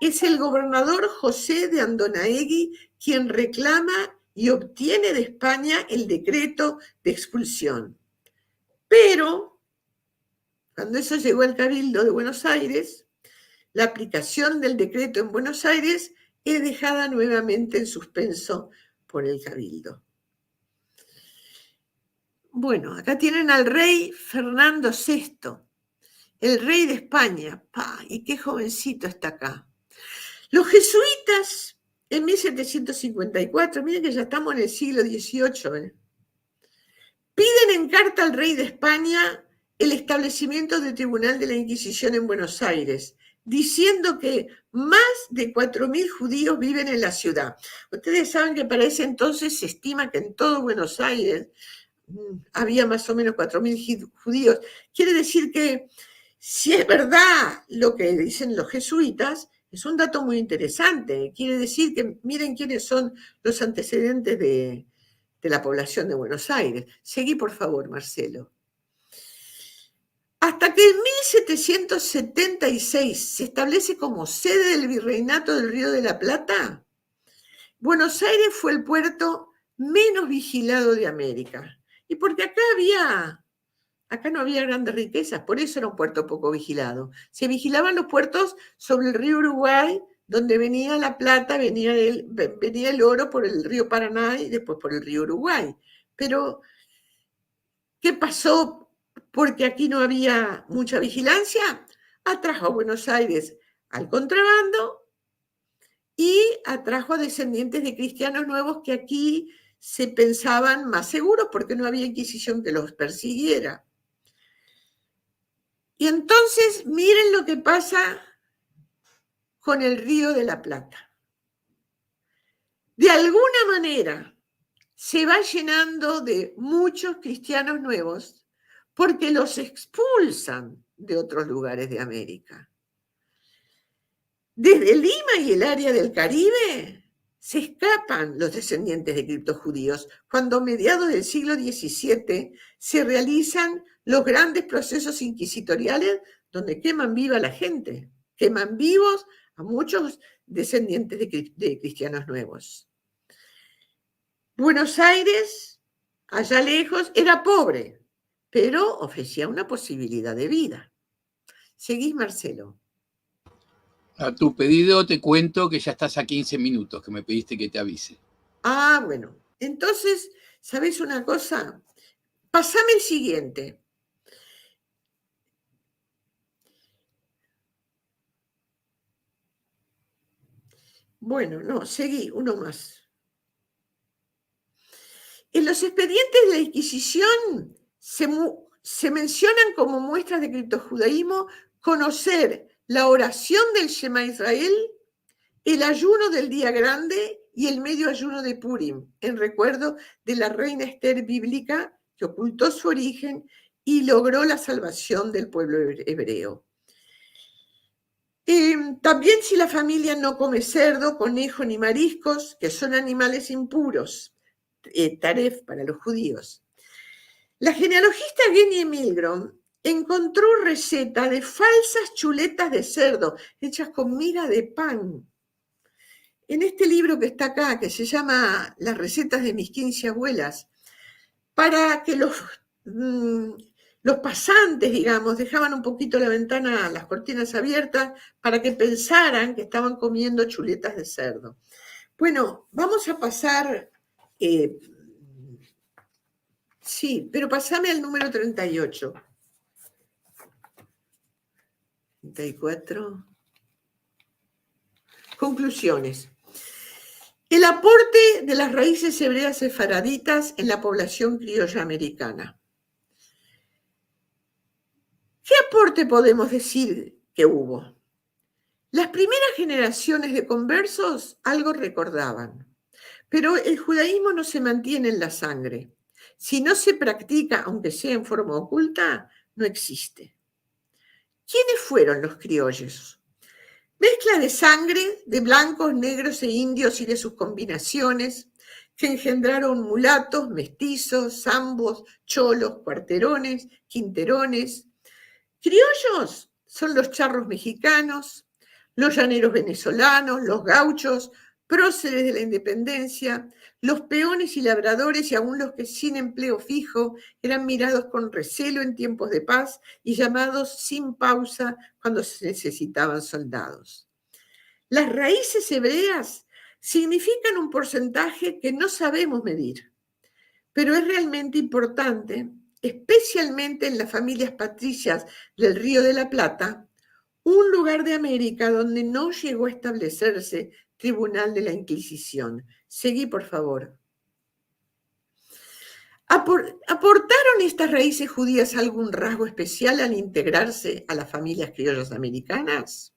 Es el gobernador José de Andonaegui quien reclama y obtiene de España el decreto de expulsión. Pero, cuando eso llegó al Cabildo de Buenos Aires, la aplicación del decreto en Buenos Aires es dejada nuevamente en suspenso por el Cabildo. Bueno, acá tienen al rey Fernando VI, el rey de España. Y qué jovencito está acá. Los jesuitas en 1754, miren que ya estamos en el siglo XVIII, piden en carta al rey de España el establecimiento del Tribunal de la Inquisición en Buenos Aires, diciendo que más de 4.000 judíos viven en la ciudad. Ustedes saben que para ese entonces se estima que en todo Buenos Aires había más o menos 4.000 judíos. Quiere decir que si es verdad lo que dicen los jesuitas, es un dato muy interesante. Quiere decir que miren quiénes son los antecedentes de la población de Buenos Aires. Seguí, por favor, Marcelo. Hasta que en 1776 se establece como sede del Virreinato del Río de la Plata, Buenos Aires fue el puerto menos vigilado de América. Y porque acá no había grandes riquezas, por eso era un puerto poco vigilado. Se vigilaban los puertos sobre el río Uruguay, donde venía la plata, venía el oro por el río Paraná y después por el río Uruguay. Pero, ¿qué pasó? Porque aquí no había mucha vigilancia, atrajo a Buenos Aires al contrabando y atrajo a descendientes de cristianos nuevos que aquí se pensaban más seguros porque no había Inquisición que los persiguiera. Y entonces miren lo que pasa con el Río de la Plata. De alguna manera se va llenando de muchos cristianos nuevos porque los expulsan de otros lugares de América. Desde Lima y el área del Caribe se escapan los descendientes de criptojudíos cuando a mediados del siglo XVII se realizan los grandes procesos inquisitoriales donde queman viva a la gente, queman vivos a muchos descendientes de cristianos nuevos. Buenos Aires, allá lejos, era pobre, pero ofrecía una posibilidad de vida. Seguís, Marcelo. A tu pedido te cuento que ya estás a 15 minutos, que me pediste que te avise. Bueno. Entonces, ¿sabés una cosa? Pasame el siguiente. Bueno, no, seguí, uno más. En los expedientes de la Inquisición se mencionan como muestras de criptojudaísmo conocer la oración del Shema Israel, el ayuno del día grande y el medio ayuno de Purim, en recuerdo de la reina Esther bíblica que ocultó su origen y logró la salvación del pueblo hebreo. También si la familia no come cerdo, conejo ni mariscos, que son animales impuros, taref para los judíos. La genealogista Genie Milgrom encontró receta de falsas chuletas de cerdo hechas con miga de pan. En este libro que está acá, que se llama Las recetas de mis 15 abuelas, para que los pasantes, digamos, dejaban un poquito la ventana, las cortinas abiertas, para que pensaran que estaban comiendo chuletas de cerdo. Bueno, vamos a pasar, sí, pero pasame al número 38. 34. Conclusiones. El aporte de las raíces hebreas sefaraditas en la población criolla americana. ¿Qué aporte podemos decir que hubo? Las primeras generaciones de conversos algo recordaban, pero el judaísmo no se mantiene en la sangre. Si no se practica, aunque sea en forma oculta, no existe. ¿Quiénes fueron los criollos? Mezcla de sangre de blancos, negros e indios y de sus combinaciones que engendraron mulatos, mestizos, zambos, cholos, cuarterones, quinterones. Criollos son los charros mexicanos, los llaneros venezolanos, los gauchos, próceres de la independencia, los peones y labradores y aún los que sin empleo fijo eran mirados con recelo en tiempos de paz y llamados sin pausa cuando se necesitaban soldados. Las raíces hebreas significan un porcentaje que no sabemos medir, pero es realmente importante, especialmente en las familias patricias del Río de la Plata, un lugar de América donde no llegó a establecerse tribunal de la Inquisición. Seguí, por favor. ¿Aportaron estas raíces judías algún rasgo especial al integrarse a las familias criollas americanas?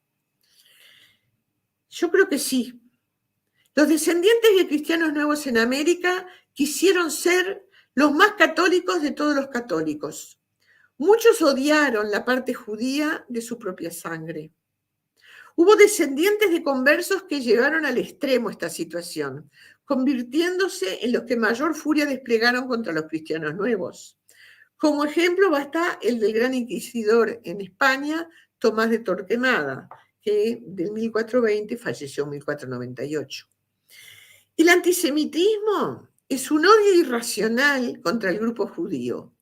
Yo creo que sí. Los descendientes de cristianos nuevos en América quisieron ser los más católicos de todos los católicos. Muchos odiaron la parte judía de su propia sangre. Hubo descendientes de conversos que llevaron al extremo esta situación, convirtiéndose en los que mayor furia desplegaron contra los cristianos nuevos. Como ejemplo basta el del gran inquisidor en España, Tomás de Torquemada, que del 1420 falleció en 1498. El antisemitismo es un odio irracional contra el grupo judío.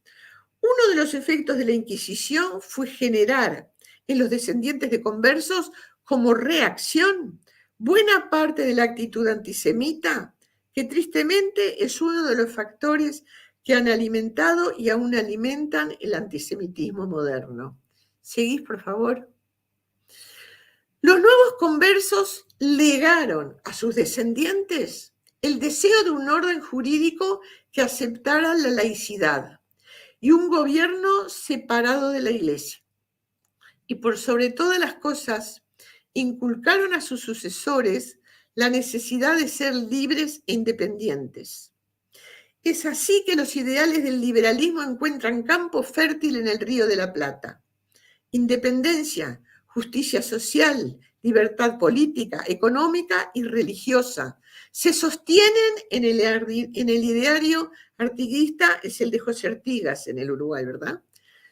Uno de los efectos de la Inquisición fue generar en los descendientes de conversos como reacción buena parte de la actitud antisemita, que tristemente es uno de los factores que han alimentado y aún alimentan el antisemitismo moderno. ¿Seguís, por favor? Los nuevos conversos legaron a sus descendientes el deseo de un orden jurídico que aceptara la laicidad y un gobierno separado de la Iglesia. Y por sobre todas las cosas, inculcaron a sus sucesores la necesidad de ser libres e independientes. Es así que los ideales del liberalismo encuentran campo fértil en el Río de la Plata. Independencia, justicia social, libertad política, económica y religiosa se sostienen en el ideario artiguista, es el de José Artigas en el Uruguay, ¿verdad?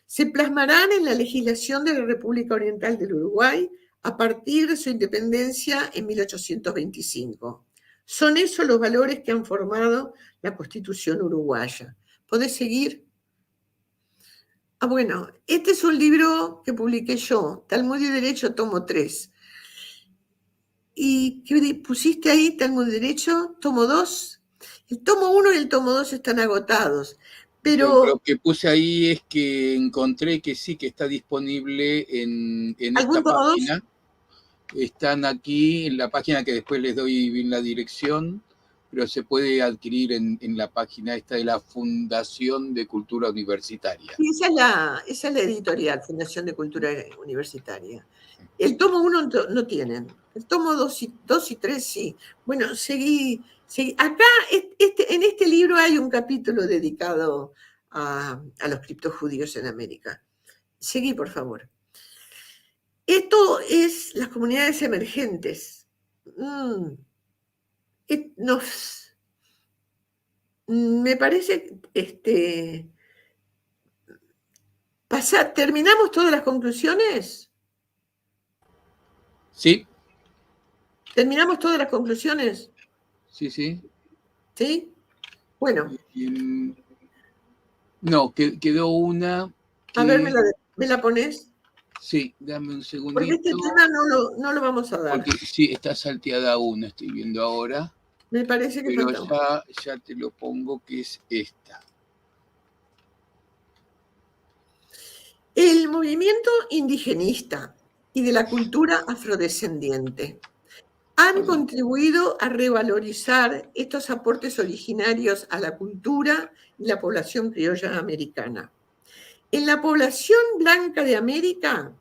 Se plasmarán en la legislación de la República Oriental del Uruguay a partir de su independencia en 1825. Son esos los valores que han formado la Constitución uruguaya. ¿Podés seguir? Bueno, este es un libro que publiqué yo, Talmud y Derecho, tomo 3. ¿Y qué pusiste ahí, Talmud y Derecho, tomo 2? El tomo 1 y el tomo 2 están agotados. Pero lo que puse ahí es que encontré que sí que está disponible en esta ¿algún tomo 2? página. están aquí en la página que después les doy bien la dirección, pero se puede adquirir en la página esta de la Fundación de Cultura Universitaria. Y esa es la editorial, Fundación de Cultura Universitaria. El tomo 1 no tienen, el tomo 2 y 3 sí. Bueno, seguí. Acá, en este libro hay un capítulo dedicado a los criptojudíos en América. Seguí, por favor. Esto es las comunidades emergentes. Me parece, ¿terminamos todas las conclusiones? ¿Sí? ¿Terminamos todas las conclusiones? Sí, sí. ¿Sí? Bueno. No, quedó una. A ver, ¿me la pones? Sí, dame un segundito. Porque este tema no lo vamos a dar. Porque sí, está salteada una, estoy viendo ahora. Me parece que pero falta. ya te lo pongo, que es esta. El movimiento indigenista y de la cultura afrodescendiente han contribuido a revalorizar estos aportes originarios a la cultura y la población criolla americana. En la población blanca de América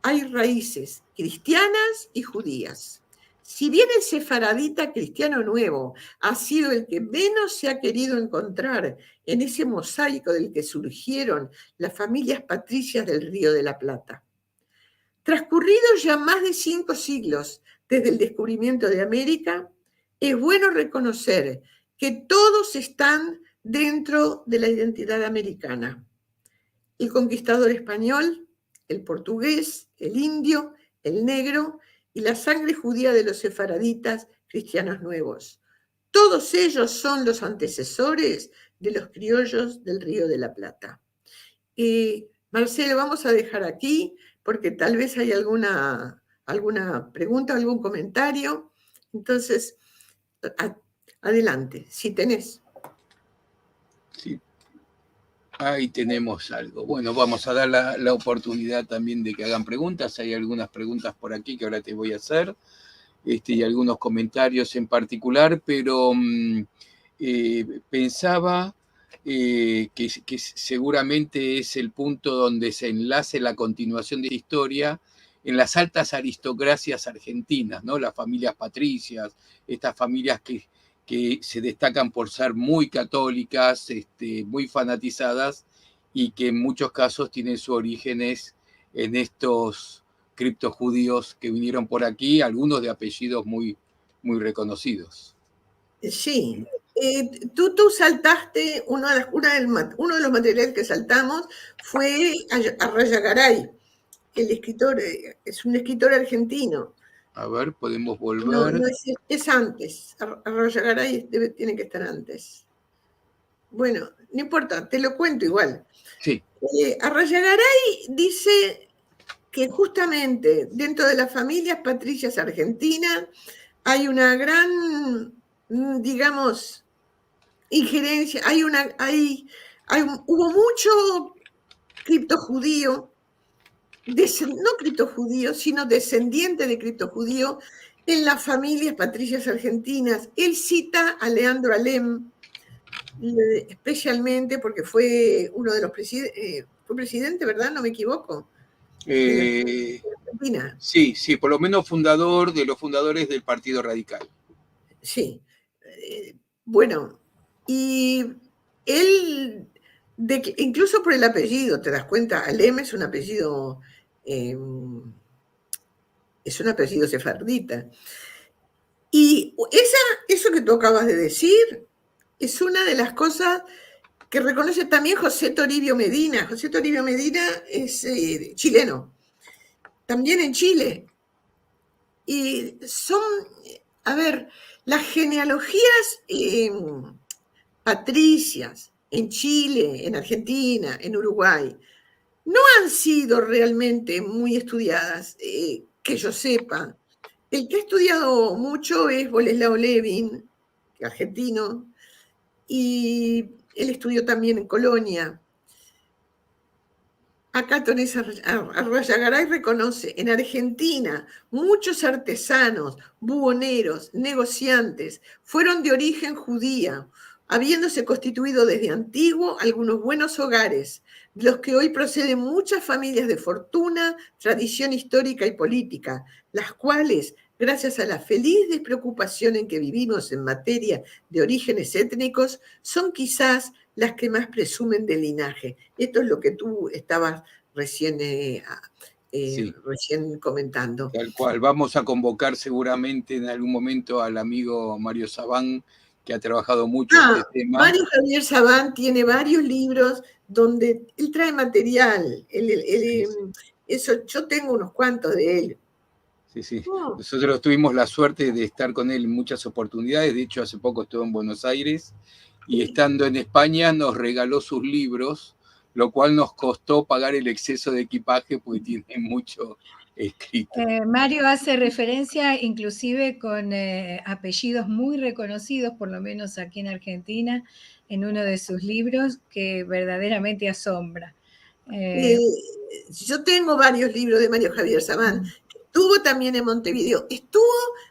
hay raíces cristianas y judías. Si bien el sefaradita cristiano nuevo ha sido el que menos se ha querido encontrar en ese mosaico del que surgieron las familias patricias del Río de la Plata. Transcurridos ya más de 5 siglos desde el descubrimiento de América, es bueno reconocer que todos están dentro de la identidad americana. El conquistador español, el portugués, el indio, el negro y la sangre judía de los sefaraditas cristianos nuevos. Todos ellos son los antecesores de los criollos del Río de la Plata. Marcelo, vamos a dejar aquí porque tal vez hay alguna pregunta, algún comentario. Entonces, adelante, si tenés. Sí. Ahí tenemos algo. Bueno, vamos a dar la oportunidad también de que hagan preguntas. Hay algunas preguntas por aquí que ahora te voy a hacer, y algunos comentarios en particular, pero pensaba que seguramente es el punto donde se enlace la continuación de la historia en las altas aristocracias argentinas, ¿no? Las familias patricias, estas familias que se destacan por ser muy católicas, muy fanatizadas, y que en muchos casos tienen sus orígenes en estos criptojudíos que vinieron por aquí, algunos de apellidos muy, muy reconocidos. Sí, tú saltaste, uno de los materiales que saltamos fue a Rayagaray, el escritor, es un escritor argentino. A ver, podemos volver. No, es antes, Rayagaray tiene que estar antes. Bueno, no importa, te lo cuento igual. Sí. Rayagaray dice que justamente dentro de las familias patricias argentinas hay una gran, digamos, injerencia, hubo mucho criptojudío, no criptojudío, sino descendiente de criptojudío en las familias patricias argentinas. Él cita a Leandro Alem, especialmente porque fue uno de los fue presidente, ¿verdad? No me equivoco. De Argentina. Sí, por lo menos de los fundadores del Partido Radical. Sí. Bueno, y él, incluso por el apellido, te das cuenta, Alem es un apellido sefardita. Y eso que tú acabas de decir es una de las cosas que reconoce también José Toribio Medina. José Toribio Medina es chileno, también en Chile. Y las genealogías patricias en Chile, en Argentina, en Uruguay, no han sido realmente muy estudiadas, que yo sepa. El que ha estudiado mucho es Boleslao Levin, argentino, y él estudió también en Colonia. Acá Teresa Arrayagaray reconoce, en Argentina, muchos artesanos, buhoneros, negociantes fueron de origen judía, habiéndose constituido desde antiguo algunos buenos hogares, de los que hoy proceden muchas familias de fortuna, tradición histórica y política, las cuales, gracias a la feliz despreocupación en que vivimos en materia de orígenes étnicos, son quizás las que más presumen de linaje. Esto es lo que tú estabas recién, Sí, recién comentando. tal cual. Vamos a convocar seguramente en algún momento al amigo Mario Sabán, que ha trabajado mucho este tema. Mario Javier Sabán tiene varios libros donde él trae material. Sí, sí. Eso, yo tengo unos cuantos de él. Sí, sí. Oh, Nosotros tuvimos la suerte de estar con él en muchas oportunidades. De hecho, hace poco estuvo en Buenos Aires y sí. estando en España nos regaló sus libros, lo cual nos costó pagar el exceso de equipaje porque tiene mucho escrito. Mario hace referencia inclusive con apellidos muy reconocidos, por lo menos aquí en Argentina, en uno de sus libros, que verdaderamente asombra. Yo tengo varios libros de Mario Javier Sabán. Estuvo también en Montevideo. Estuvo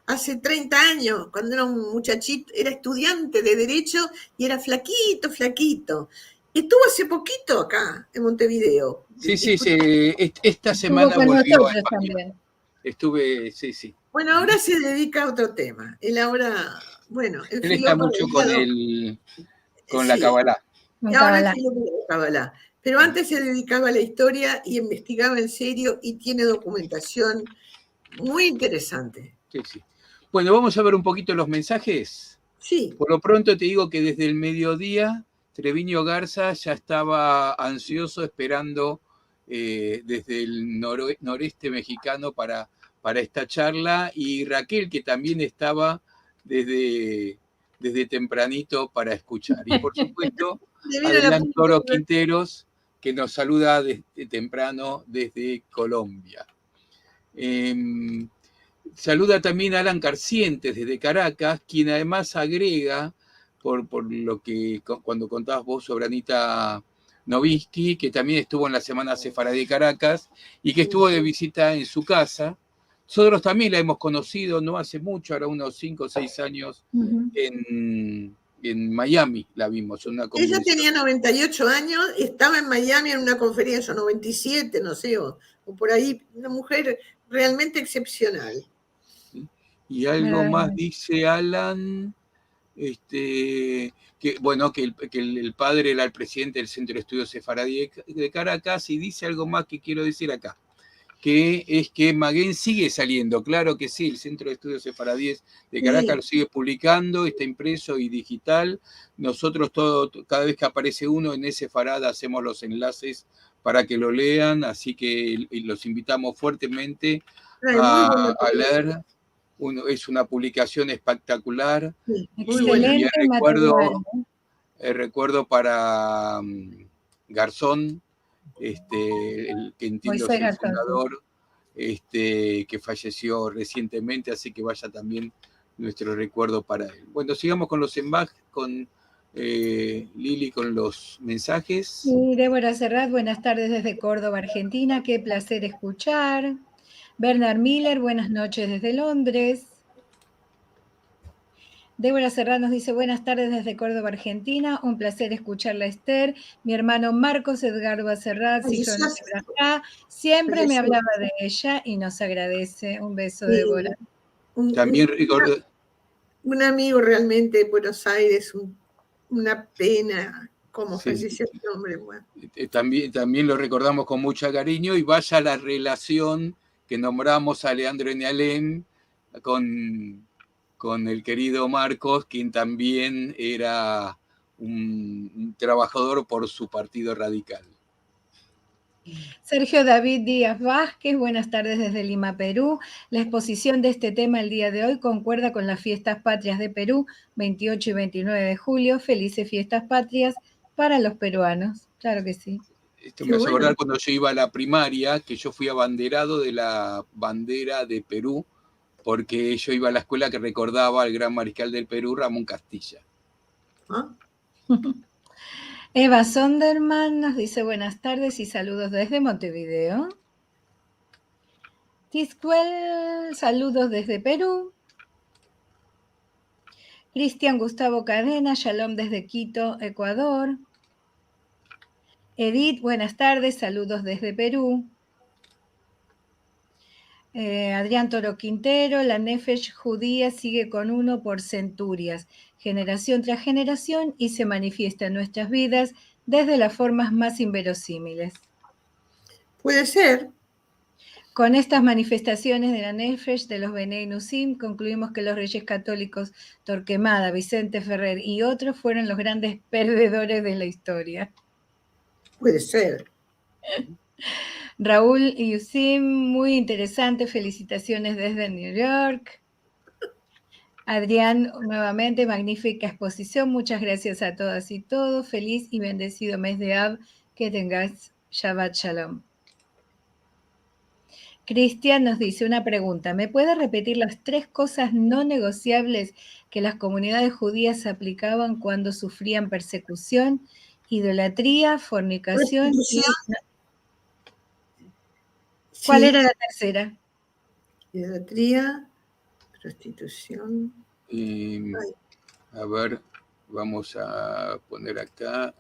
hace 30 años, cuando era un muchachito, era estudiante de Derecho y era flaquito, flaquito. Estuvo hace poquito acá, en Montevideo. Sí, sí, sí. Esta Estuvo semana con volvió a nosotros España. también. Estuve, sí, sí. Bueno, ahora se dedica a otro tema. Él ahora, bueno, él Él está filó para mucho el lado. con la Sí, Kabbalah. Con ahora él Kabbalah. filó para la Kabbalah. Pero antes se dedicaba a la historia y investigaba en serio y tiene documentación muy interesante. Sí, sí. Bueno, vamos a ver un poquito los mensajes. Sí. Por lo pronto te digo que desde el mediodía Treviño Garza ya estaba ansioso esperando desde el noreste mexicano para esta charla y Raquel que también estaba desde tempranito para escuchar. Y por supuesto, Le viene la Adrián punta. Toro Quinteros que nos saluda desde temprano desde Colombia. Saluda también a Alan Carcientes desde Caracas, quien además agrega, por lo que cuando contabas vos sobre Anita Novisky, que también estuvo en la Semana Sefaradí de Caracas y que estuvo de visita en su casa. Nosotros también la hemos conocido no hace mucho, ahora unos 5 o 6 años, en Miami la vimos, en una Ella convención. tenía 98 años, estaba en Miami en una conferencia, 97, no sé, o por ahí, una mujer realmente excepcional. Y algo más dice Alan, que bueno, que el padre era el presidente del Centro de Estudios Sefaradí de Caracas, y dice algo más que quiero decir acá, que es que Maguen sigue saliendo, claro que sí, el Centro de Estudios Sefaradíes de Caracas lo sigue publicando, está impreso y digital. Nosotros cada vez que aparece uno en ese Sefarad hacemos los enlaces para que lo lean, así que los invitamos fuertemente a leer. Es una publicación espectacular. Sí, muy buena. Y Excelente material. recuerdo para Garzón, el que entiendo es Moisés el Garzón. fundador, que falleció recientemente, así que vaya también nuestro recuerdo para él. Bueno, sigamos con los envajes, con Lili, con los mensajes. Sí, Débora Serrat, buenas tardes desde Córdoba, Argentina. Qué placer escuchar. Bernard Miller, buenas noches desde Londres. Débora Serrat nos dice, buenas tardes desde Córdoba, Argentina. Un placer escucharla, Esther. Mi hermano Marcos Edgardo Serrat, si yo no estuviera acá, siempre me hablaba de ella y nos agradece. Un beso, Débora. También recuerdo. Un amigo realmente de Buenos Aires, una pena cómo falleció este hombre. Bueno. También lo recordamos con mucho cariño y vaya la relación que nombramos a Leandro Enealem con el querido Marcos, quien también era un trabajador por su partido radical. Sergio David Díaz Vázquez, buenas tardes desde Lima, Perú. La exposición de este tema el día de hoy concuerda con las fiestas patrias de Perú, 28 y 29 de julio. Felices fiestas patrias para los peruanos. Claro que sí. Esto me hace acordar cuando yo iba a la primaria, que yo fui abanderado de la bandera de Perú, porque yo iba a la escuela que recordaba al gran mariscal del Perú, Ramón Castilla. ¿Ah? Eva Sonderman nos dice buenas tardes y saludos desde Montevideo. Tiscuel, saludos desde Perú. Cristian Gustavo Cadena, shalom desde Quito, Ecuador. Edith, buenas tardes, saludos desde Perú. Adrián Toro Quintero, la Nefesh judía sigue con uno por centurias, generación tras generación, y se manifiesta en nuestras vidas desde las formas más inverosímiles. Puede ser. Con estas manifestaciones de la Nefesh de los Benei Nusim, concluimos que los reyes católicos Torquemada, Vicente Ferrer y otros fueron los grandes perdedores de la historia. Puede ser. Raúl Yusim, muy interesante, felicitaciones desde New York. Adrián, nuevamente, magnífica exposición, muchas gracias a todas y todos, feliz y bendecido mes de Av, que tengas Shabbat Shalom. Cristian nos dice una pregunta, ¿me puede repetir las 3 cosas no negociables que las comunidades judías aplicaban cuando sufrían persecución? Idolatría, fornicación y... ¿Cuál era la tercera? Idolatría, prostitución. A ver, vamos a poner acá.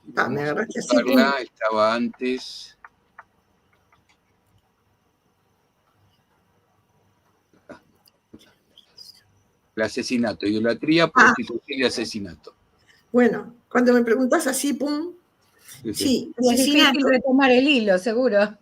Me agarraste así. Estaba antes. El asesinato, idolatría, prostitución y asesinato. Bueno, cuando me preguntas así, pum. Sí, es difícil retomar el hilo, seguro.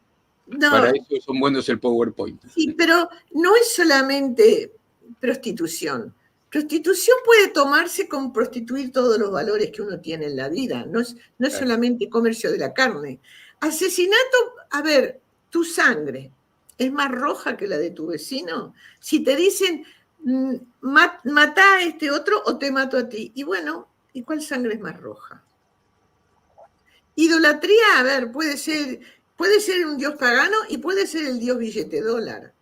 No, para eso son buenos el PowerPoint. Sí, pero no es solamente prostitución. Prostitución puede tomarse con prostituir todos los valores que uno tiene en la vida. No es solamente comercio de la carne. Asesinato, a ver, tu sangre es más roja que la de tu vecino. Si te dicen, mata a este otro o te mato a ti. Y bueno, ¿y cuál sangre es más roja? Idolatría, a ver, puede ser un dios pagano y puede ser el dios billete dólar.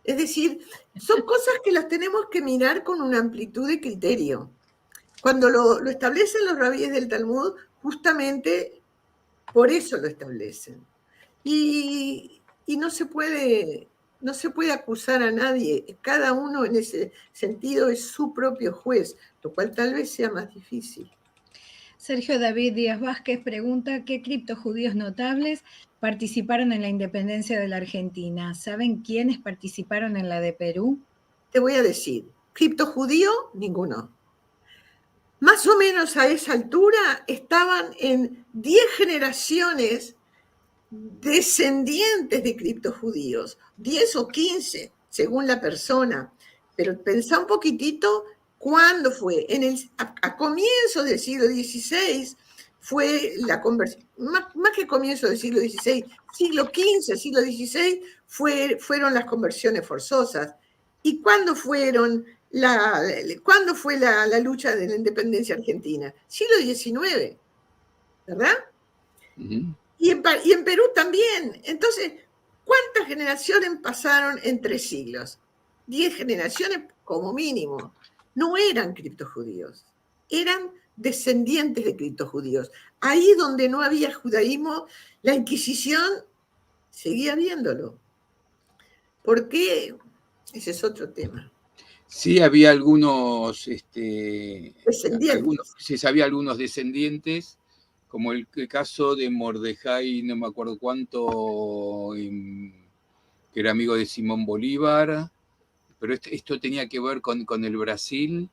Es decir, son cosas que las tenemos que mirar con una amplitud de criterio. Cuando lo establecen los rabíes del Talmud, justamente por eso lo establecen. Y no se puede acusar a nadie. Cada uno en ese sentido es su propio juez, lo cual tal vez sea más difícil. Sergio David Díaz Vázquez pregunta, ¿qué criptojudíos notables participaron en la independencia de la Argentina? ¿Saben quiénes participaron en la de Perú? Te voy a decir, criptojudío, ninguno. Más o menos a esa altura estaban en 10 generaciones descendientes de criptojudíos, 10 o 15, según la persona. Pero pensá un poquitito, ¿cuándo fue? A comienzos del siglo XVI fue la conversión, más que comienzo del siglo XVI, siglo XV, siglo XVI, fueron las conversiones forzosas. ¿Y cuándo fue la lucha de la independencia argentina? Siglo XIX, ¿verdad? Uh-huh. Y en Perú también. Entonces, ¿cuántas generaciones pasaron en 3 siglos? 10 generaciones como mínimo. No eran criptojudíos, eran descendientes de criptojudíos. Ahí donde no había judaísmo, la Inquisición seguía viéndolo. ¿Por qué? Ese es otro tema. Sí, había algunos, descendientes. Se sabía algunos descendientes, como el caso de Mordejai, no me acuerdo cuánto, que era amigo de Simón Bolívar, pero esto tenía que ver con el Brasil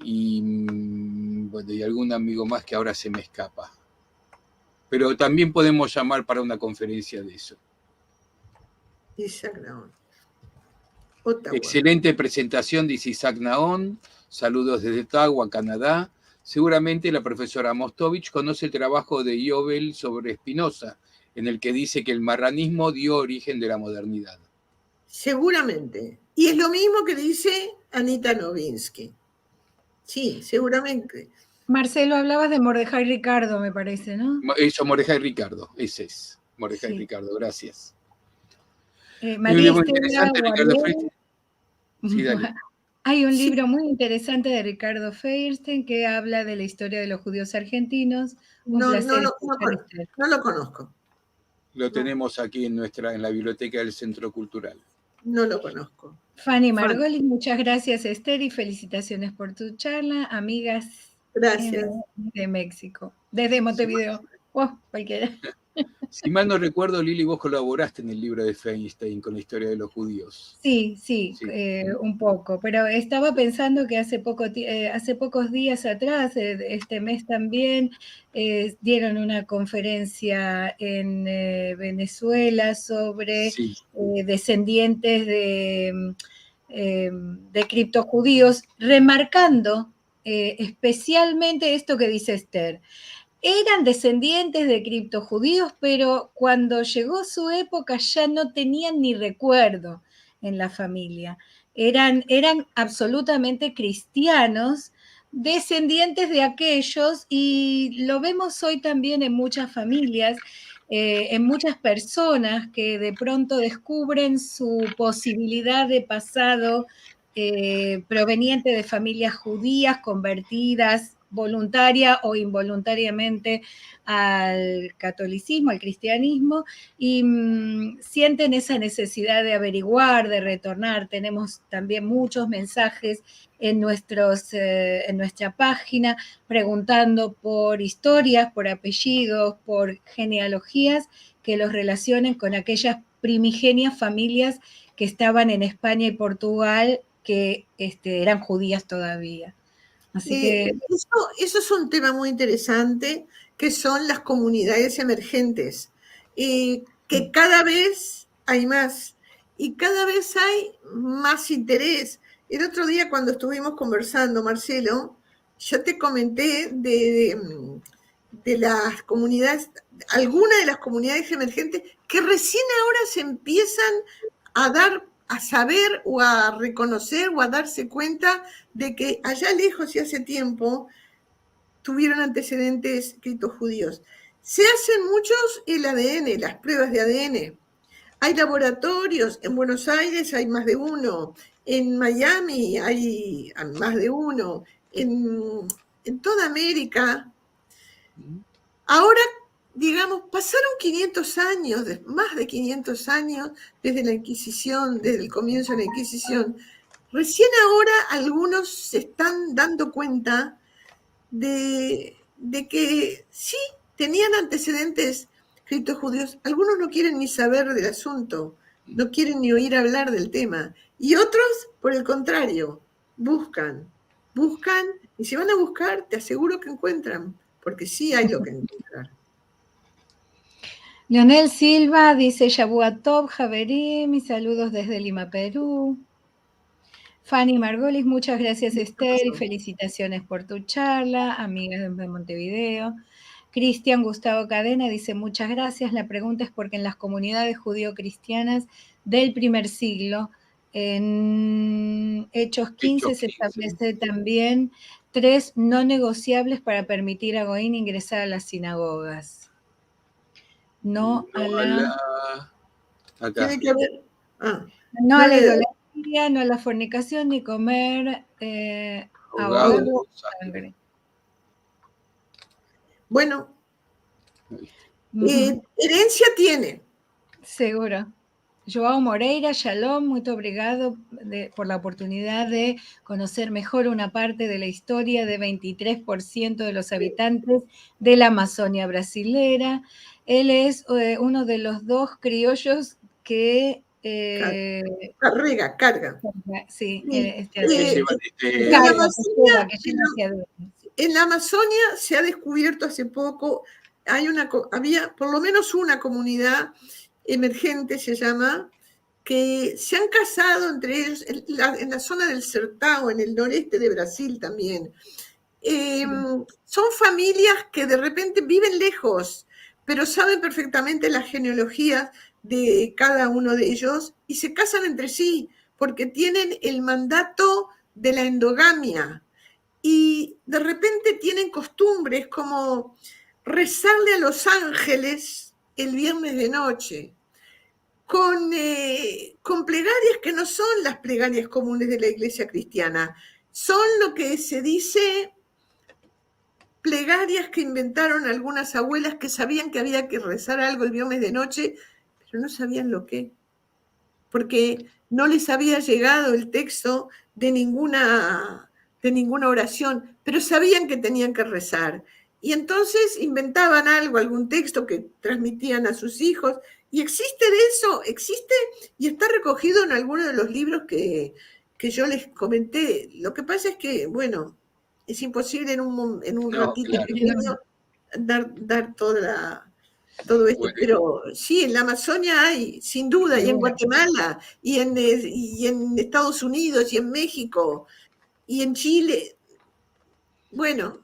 y, bueno, y algún amigo más que ahora se me escapa. Pero también podemos llamar para una conferencia de eso. Isaac Naón. Ottawa. Excelente presentación, dice Isaac Naón. Saludos desde Ottawa, Canadá. Seguramente la profesora Mostovich conoce el trabajo de Yobel sobre Spinoza, en el que dice que el marranismo dio origen de la modernidad. Seguramente. Y es lo mismo que dice Anita Novinsky. Sí, seguramente. Marcelo, hablabas de Mordejai Ricardo, me parece, ¿no? Eso, Mordejai Ricardo, ese es. Mordejai Sí. Ricardo, gracias. María muy Estela interesante, Ricardo Guardián. Freixi. Sí, dale. Hay un Sí, libro muy interesante de Ricardo Feuerstein que habla de la historia de los judíos argentinos. Un no, placer escuchar, Esther. no lo conozco. Lo No, tenemos aquí en la biblioteca del Centro Cultural. no lo conozco. Fanny Fan, Margolis, muchas gracias, Esther, y felicitaciones por tu charla. Amigas gracias. de México, desde Montevideo. Oh, cualquiera. Si mal no recuerdo, Lili, vos colaboraste en el libro de Feinstein con la historia de los judíos. Sí, Sí. un poco, pero estaba pensando que hace pocos días atrás, este mes también, dieron una conferencia en Venezuela sobre Sí. descendientes de criptojudíos, remarcando especialmente esto que dice Esther. Eran descendientes de criptojudíos, pero cuando llegó su época ya no tenían ni recuerdo en la familia. Eran absolutamente cristianos, descendientes de aquellos, y lo vemos hoy también en muchas familias, en muchas personas que de pronto descubren su posibilidad de pasado proveniente de familias judías convertidas voluntaria o involuntariamente al catolicismo, al cristianismo, y sienten esa necesidad de averiguar, de retornar. Tenemos también muchos mensajes en nuestra página preguntando por historias, por apellidos, por genealogías que los relacionen con aquellas primigenias familias que estaban en España y Portugal, que eran judías todavía. Así que Eso es un tema muy interesante, que son las comunidades emergentes, que cada vez hay más y cada vez hay más interés. El otro día cuando estuvimos conversando, Marcelo, yo te comenté de las comunidades, algunas de las comunidades emergentes que recién ahora se empiezan a dar, a saber o a reconocer o a darse cuenta de que allá lejos y hace tiempo tuvieron antecedentes criptojudíos. Se hacen muchos el ADN, las pruebas de ADN. Hay laboratorios, en Buenos Aires hay más de uno, en Miami hay más de uno, en toda América. Ahora, digamos, pasaron 500 años, más de 500 años desde la Inquisición, desde el comienzo de la Inquisición. Recién ahora algunos se están dando cuenta de que sí tenían antecedentes criptojudíos. Algunos no quieren ni saber del asunto, no quieren ni oír hablar del tema. Y otros, por el contrario, buscan, y si van a buscar, te aseguro que encuentran, porque sí hay lo que encontrar. Leonel Silva dice Yabuatov, Javerí, mis saludos desde Lima, Perú. Fanny Margolis, muchas gracias Esther y felicitaciones por tu charla, amigas de Montevideo. Cristian Gustavo Cadena dice muchas gracias. La pregunta es porque en las comunidades judío-cristianas del primer siglo, en Hechos 15 se establece también 3 no negociables para permitir a Goín ingresar a las sinagogas. No a la... Acá. Tiene que haber... no a la idolatría, no a la fornicación, ni comer ahogado o sangre. Bueno, herencia tiene. Seguro. Joao Moreira, Shalom, muy obrigado por la oportunidad de conocer mejor una parte de la historia de 23% de los habitantes de la Amazonia brasilera. Él es uno de los 2 criollos que... carga. Sí, en la Amazonia se ha descubierto hace poco, había por lo menos una comunidad emergente, se llama, que se han casado entre ellos en la zona del Sertão, en el noreste de Brasil también. Son familias que de repente viven lejos, pero saben perfectamente la genealogía de cada uno de ellos y se casan entre sí porque tienen el mandato de la endogamia y de repente tienen costumbres como rezarle a los ángeles el viernes de noche. con plegarias que no son las plegarias comunes de la iglesia cristiana. Son lo que se dice plegarias que inventaron algunas abuelas que sabían que había que rezar algo el viernes de noche, pero no sabían lo que, porque no les había llegado el texto de ninguna oración, pero sabían que tenían que rezar. Y entonces inventaban algo, algún texto que transmitían a sus hijos, y existe de eso, existe y está recogido en algunos de los libros que yo les comenté. Lo que pasa es que, bueno, es imposible en un ratito claro. pequeño dar todo esto, Bueno, pero sí, en la Amazonia hay, sin duda, y en Guatemala, y en Estados Unidos, y en México, y en Chile. Bueno,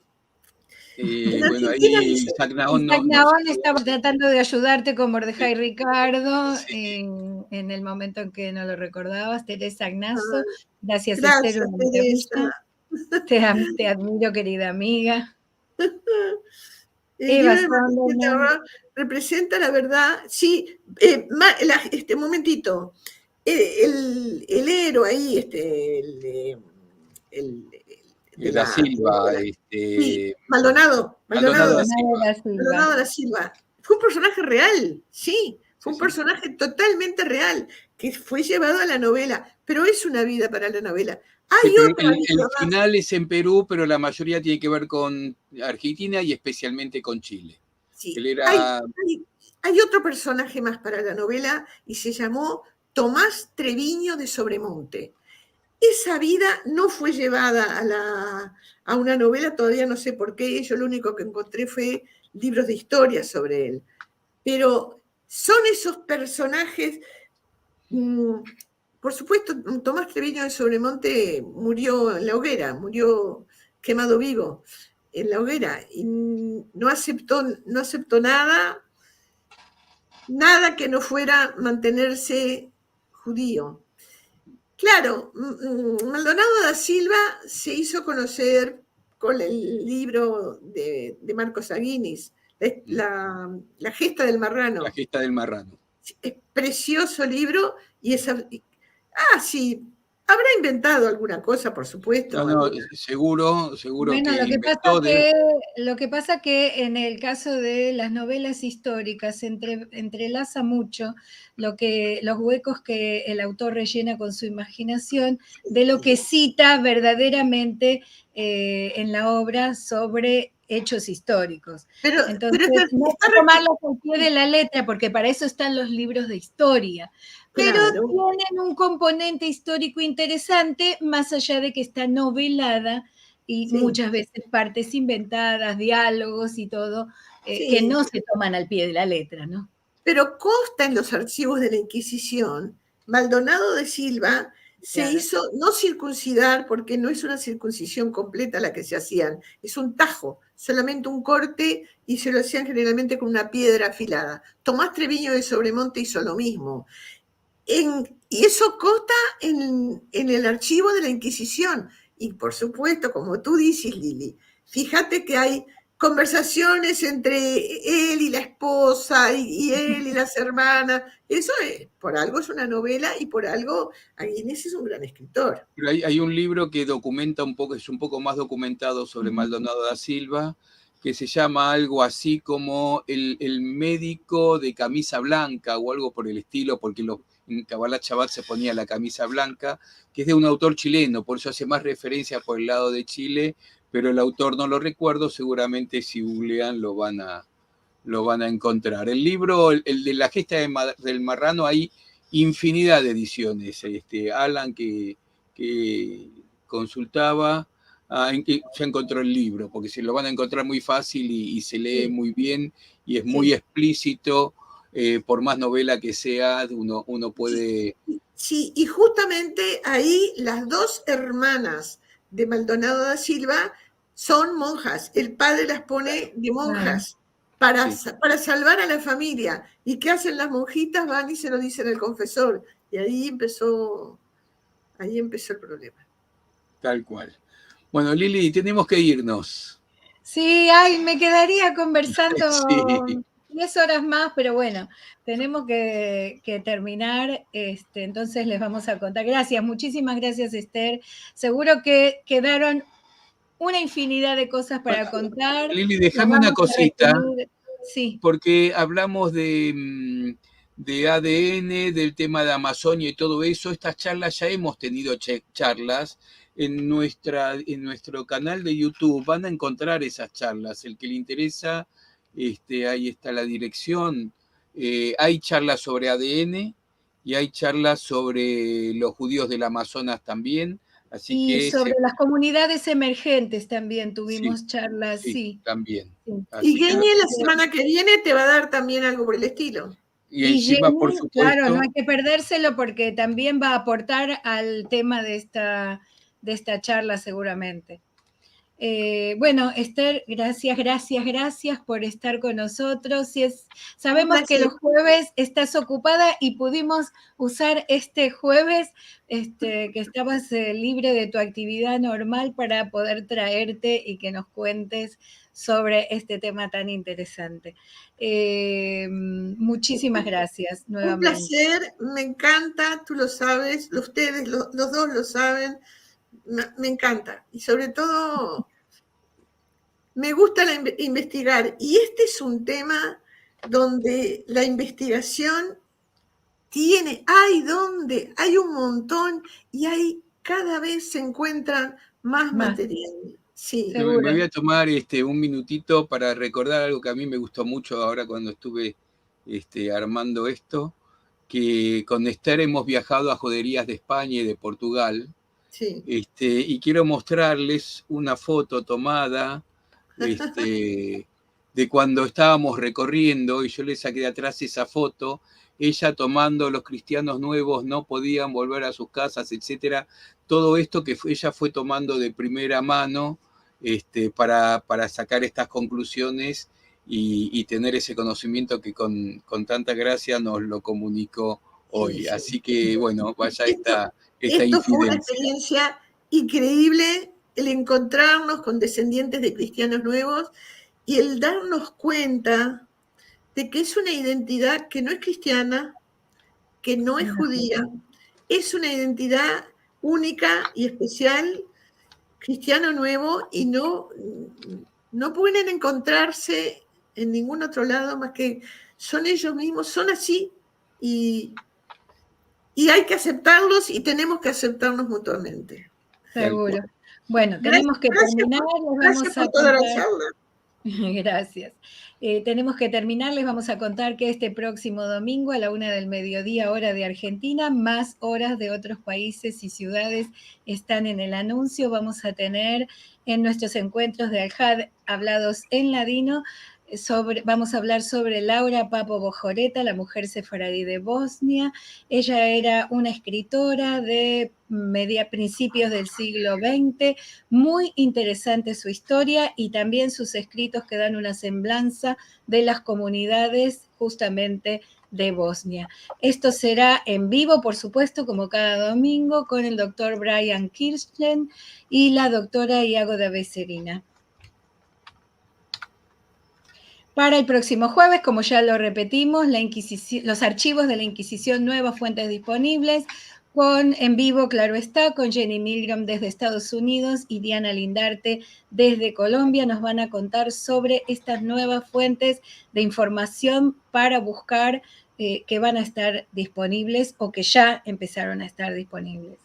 en bueno, Argentina ahí dice, Isaac Nahón Isaac nos Nahón ayudó. estaba tratando de ayudarte con Mordejai Ricardo Sí. en el momento en que no lo recordabas. Teresa Agnazo, gracias gracias, Esther Teresa. te admiro, querida amiga. El Eva libro de Martín Sonderman. Terra representa la verdad, sí, momentito, el héroe ahí, de Da la Silva, novela. Sí, Maldonado Maldonado da da Maldonado Silva. da Silva. Maldonado da Silva. Fue un personaje real, sí, fue un Sí. personaje totalmente real, que fue llevado a la novela, pero es una vida para la novela. Sí, Hay pero otra el vida más. final es en Perú, pero la mayoría tiene que ver con Argentina y especialmente con Chile. Sí, Él era hay otro personaje más para la novela y se llamó Tomás Treviño de Sobremonte. Esa vida no fue llevada a una novela, todavía no sé por qué, yo lo único que encontré fue libros de historia sobre él. Pero son esos personajes, por supuesto, Tomás Treviño de Sobremonte murió en la hoguera, murió quemado vivo en la hoguera y no aceptó nada que no fuera mantenerse judío. Claro, Maldonado da Silva se hizo conocer con el libro de Marcos Aguinis, la gesta del marrano. La gesta del marrano. Es precioso libro y sí, habrá inventado alguna cosa, por supuesto. No, seguro Bueno, que lo inventó que pasa que en el caso de las novelas históricas entrelaza mucho los huecos que el autor rellena con su imaginación de lo que cita verdaderamente en la obra sobre hechos históricos. Entonces, no hay que tomarlos al pie de la letra, porque para eso están los libros de historia. Pero tienen un componente histórico interesante, más allá de que está novelada y muchas veces partes inventadas, diálogos y todo, que no se toman al pie de la letra, ¿no? Pero consta en los archivos de la Inquisición, Maldonado de Silva se hizo no circuncidar, porque no es una circuncisión completa la que se hacían, es un tajo, solamente un corte, y se lo hacían generalmente con una piedra afilada. Tomás Treviño de Sobremonte hizo lo mismo. Y eso consta en el archivo de la Inquisición. Y por supuesto, como tú dices, Lili, fíjate que hay conversaciones entre él y la esposa y él y las hermanas. Eso por algo es una novela y por algo Aguinés es un gran escritor. Pero hay un libro que documenta un poco, es un poco más documentado sobre Maldonado da Silva, que se llama algo así como el médico de camisa blanca o algo por el estilo, porque en Kabbalah Shabbat se ponía la camisa blanca, que es de un autor chileno, por eso hace más referencia por el lado de Chile, pero el autor no lo recuerdo, seguramente si googlean lo van a encontrar. El libro, el de la gesta del marrano, hay infinidad de ediciones. Alan que consultaba, en que ya encontró el libro, porque se lo van a encontrar muy fácil y se lee muy bien y es muy explícito. Por más novela que sea, uno puede... Sí, y justamente ahí las dos hermanas de Maldonado da Silva son monjas. El padre las pone de monjas para salvar a la familia. ¿Y qué hacen las monjitas? Van y se lo dicen al confesor. Y ahí empezó el problema. Tal cual. Bueno, Lili, tenemos que irnos. Sí, me quedaría conversando 10 horas más, pero bueno, tenemos que terminar, entonces les vamos a contar. Gracias, muchísimas gracias, Esther. Seguro que quedaron una infinidad de cosas para contar. Lili, Las déjame una vamos a cosita, resumir. Sí. porque hablamos de ADN, del tema de Amazonia y todo eso. Estas charlas ya hemos tenido charlas en nuestro canal de YouTube. Van a encontrar esas charlas. El que le interesa, ahí está la dirección. Hay charlas sobre ADN y hay charlas sobre los judíos del Amazonas también. Así Y que sobre las comunidades emergentes también sí, tuvimos charlas, sí, también. Sí. Y Así que Genia la semana que viene te va a dar también algo por el estilo. y Y encima, por Jenny, claro, no supuesto, hay que perdérselo porque también va a aportar al tema de esta charla seguramente. Bueno, Esther, gracias por estar con nosotros. Sabemos que los jueves estás ocupada y pudimos usar este jueves que estabas libre de tu actividad normal para poder traerte y que nos cuentes sobre este tema tan interesante. Muchísimas gracias nuevamente. Un placer, me encanta, tú lo sabes, ustedes, los dos lo saben, me encanta. Y sobre todo, me gusta investigar. Y este es un tema donde la investigación hay un montón y cada vez se encuentran más material. Sí. Me voy a tomar un minutito para recordar algo que a mí me gustó mucho ahora cuando estuve armando esto, que con Esther hemos viajado a juderías de España y de Portugal. Sí. Y quiero mostrarles una foto tomada de cuando estábamos recorriendo, y yo le saqué de atrás esa foto, ella tomando, los cristianos nuevos no podían volver a sus casas, etcétera. Todo esto que ella fue tomando de primera mano para sacar estas conclusiones y tener ese conocimiento que con tanta gracia nos lo comunicó hoy. Sí. Así que, bueno, vaya esta Esto fue una experiencia increíble, el encontrarnos con descendientes de cristianos nuevos y el darnos cuenta de que es una identidad que no es cristiana, que no es judía, es una identidad única y especial, cristiano nuevo, y no pueden encontrarse en ningún otro lado más que son ellos mismos, son así, y hay que aceptarlos y tenemos que aceptarnos mutuamente. Seguro. Bueno, tenemos que terminar. Gracias por toda la charla. Gracias. Tenemos que terminar, les vamos a contar que este próximo domingo a la 1 del mediodía, hora de Argentina, más horas de otros países y ciudades están en el anuncio. Vamos a tener en nuestros encuentros de Al-Had hablados en ladino, vamos a hablar sobre Laura Papo Bojoreta, la mujer sefaradí de Bosnia. Ella era una escritora de principios del siglo XX, muy interesante su historia y también sus escritos que dan una semblanza de las comunidades justamente de Bosnia. Esto será en vivo, por supuesto, como cada domingo, con el doctor Brian Kirsten y la doctora Iago de Becerina. Para el próximo jueves, como ya lo repetimos, los archivos de la Inquisición, nuevas fuentes disponibles, en vivo, claro está, con Jenny Milgram desde Estados Unidos y Diana Lindarte desde Colombia. Nos van a contar sobre estas nuevas fuentes de información para buscar que van a estar disponibles o que ya empezaron a estar disponibles.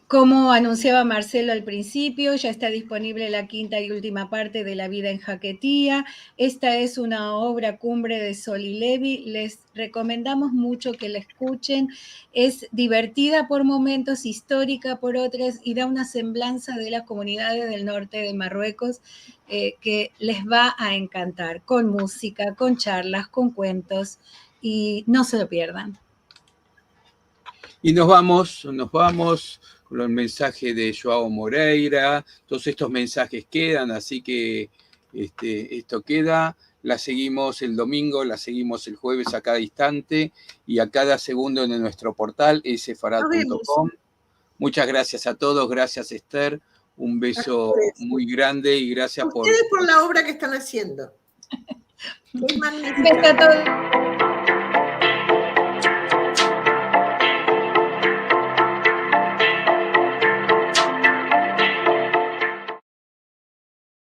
Como anunciaba Marcelo al principio, ya está disponible la quinta y última parte de La vida en Jaquetía. Esta es una obra cumbre de Soli Levi. Les recomendamos mucho que la escuchen. Es divertida por momentos, histórica por otras y da una semblanza de las comunidades del norte de Marruecos que les va a encantar, con música, con charlas, con cuentos, y no se lo pierdan. Y nos vamos con el mensaje de Joao Moreira. Todos estos mensajes quedan, así que esto queda. La seguimos el domingo, la seguimos el jueves a cada instante y a cada segundo en nuestro portal sefarad.com. Muchas gracias a todos, gracias Esther. Un beso muy grande y gracias por la obra que están haciendo. Es magnífico. Beso a todos.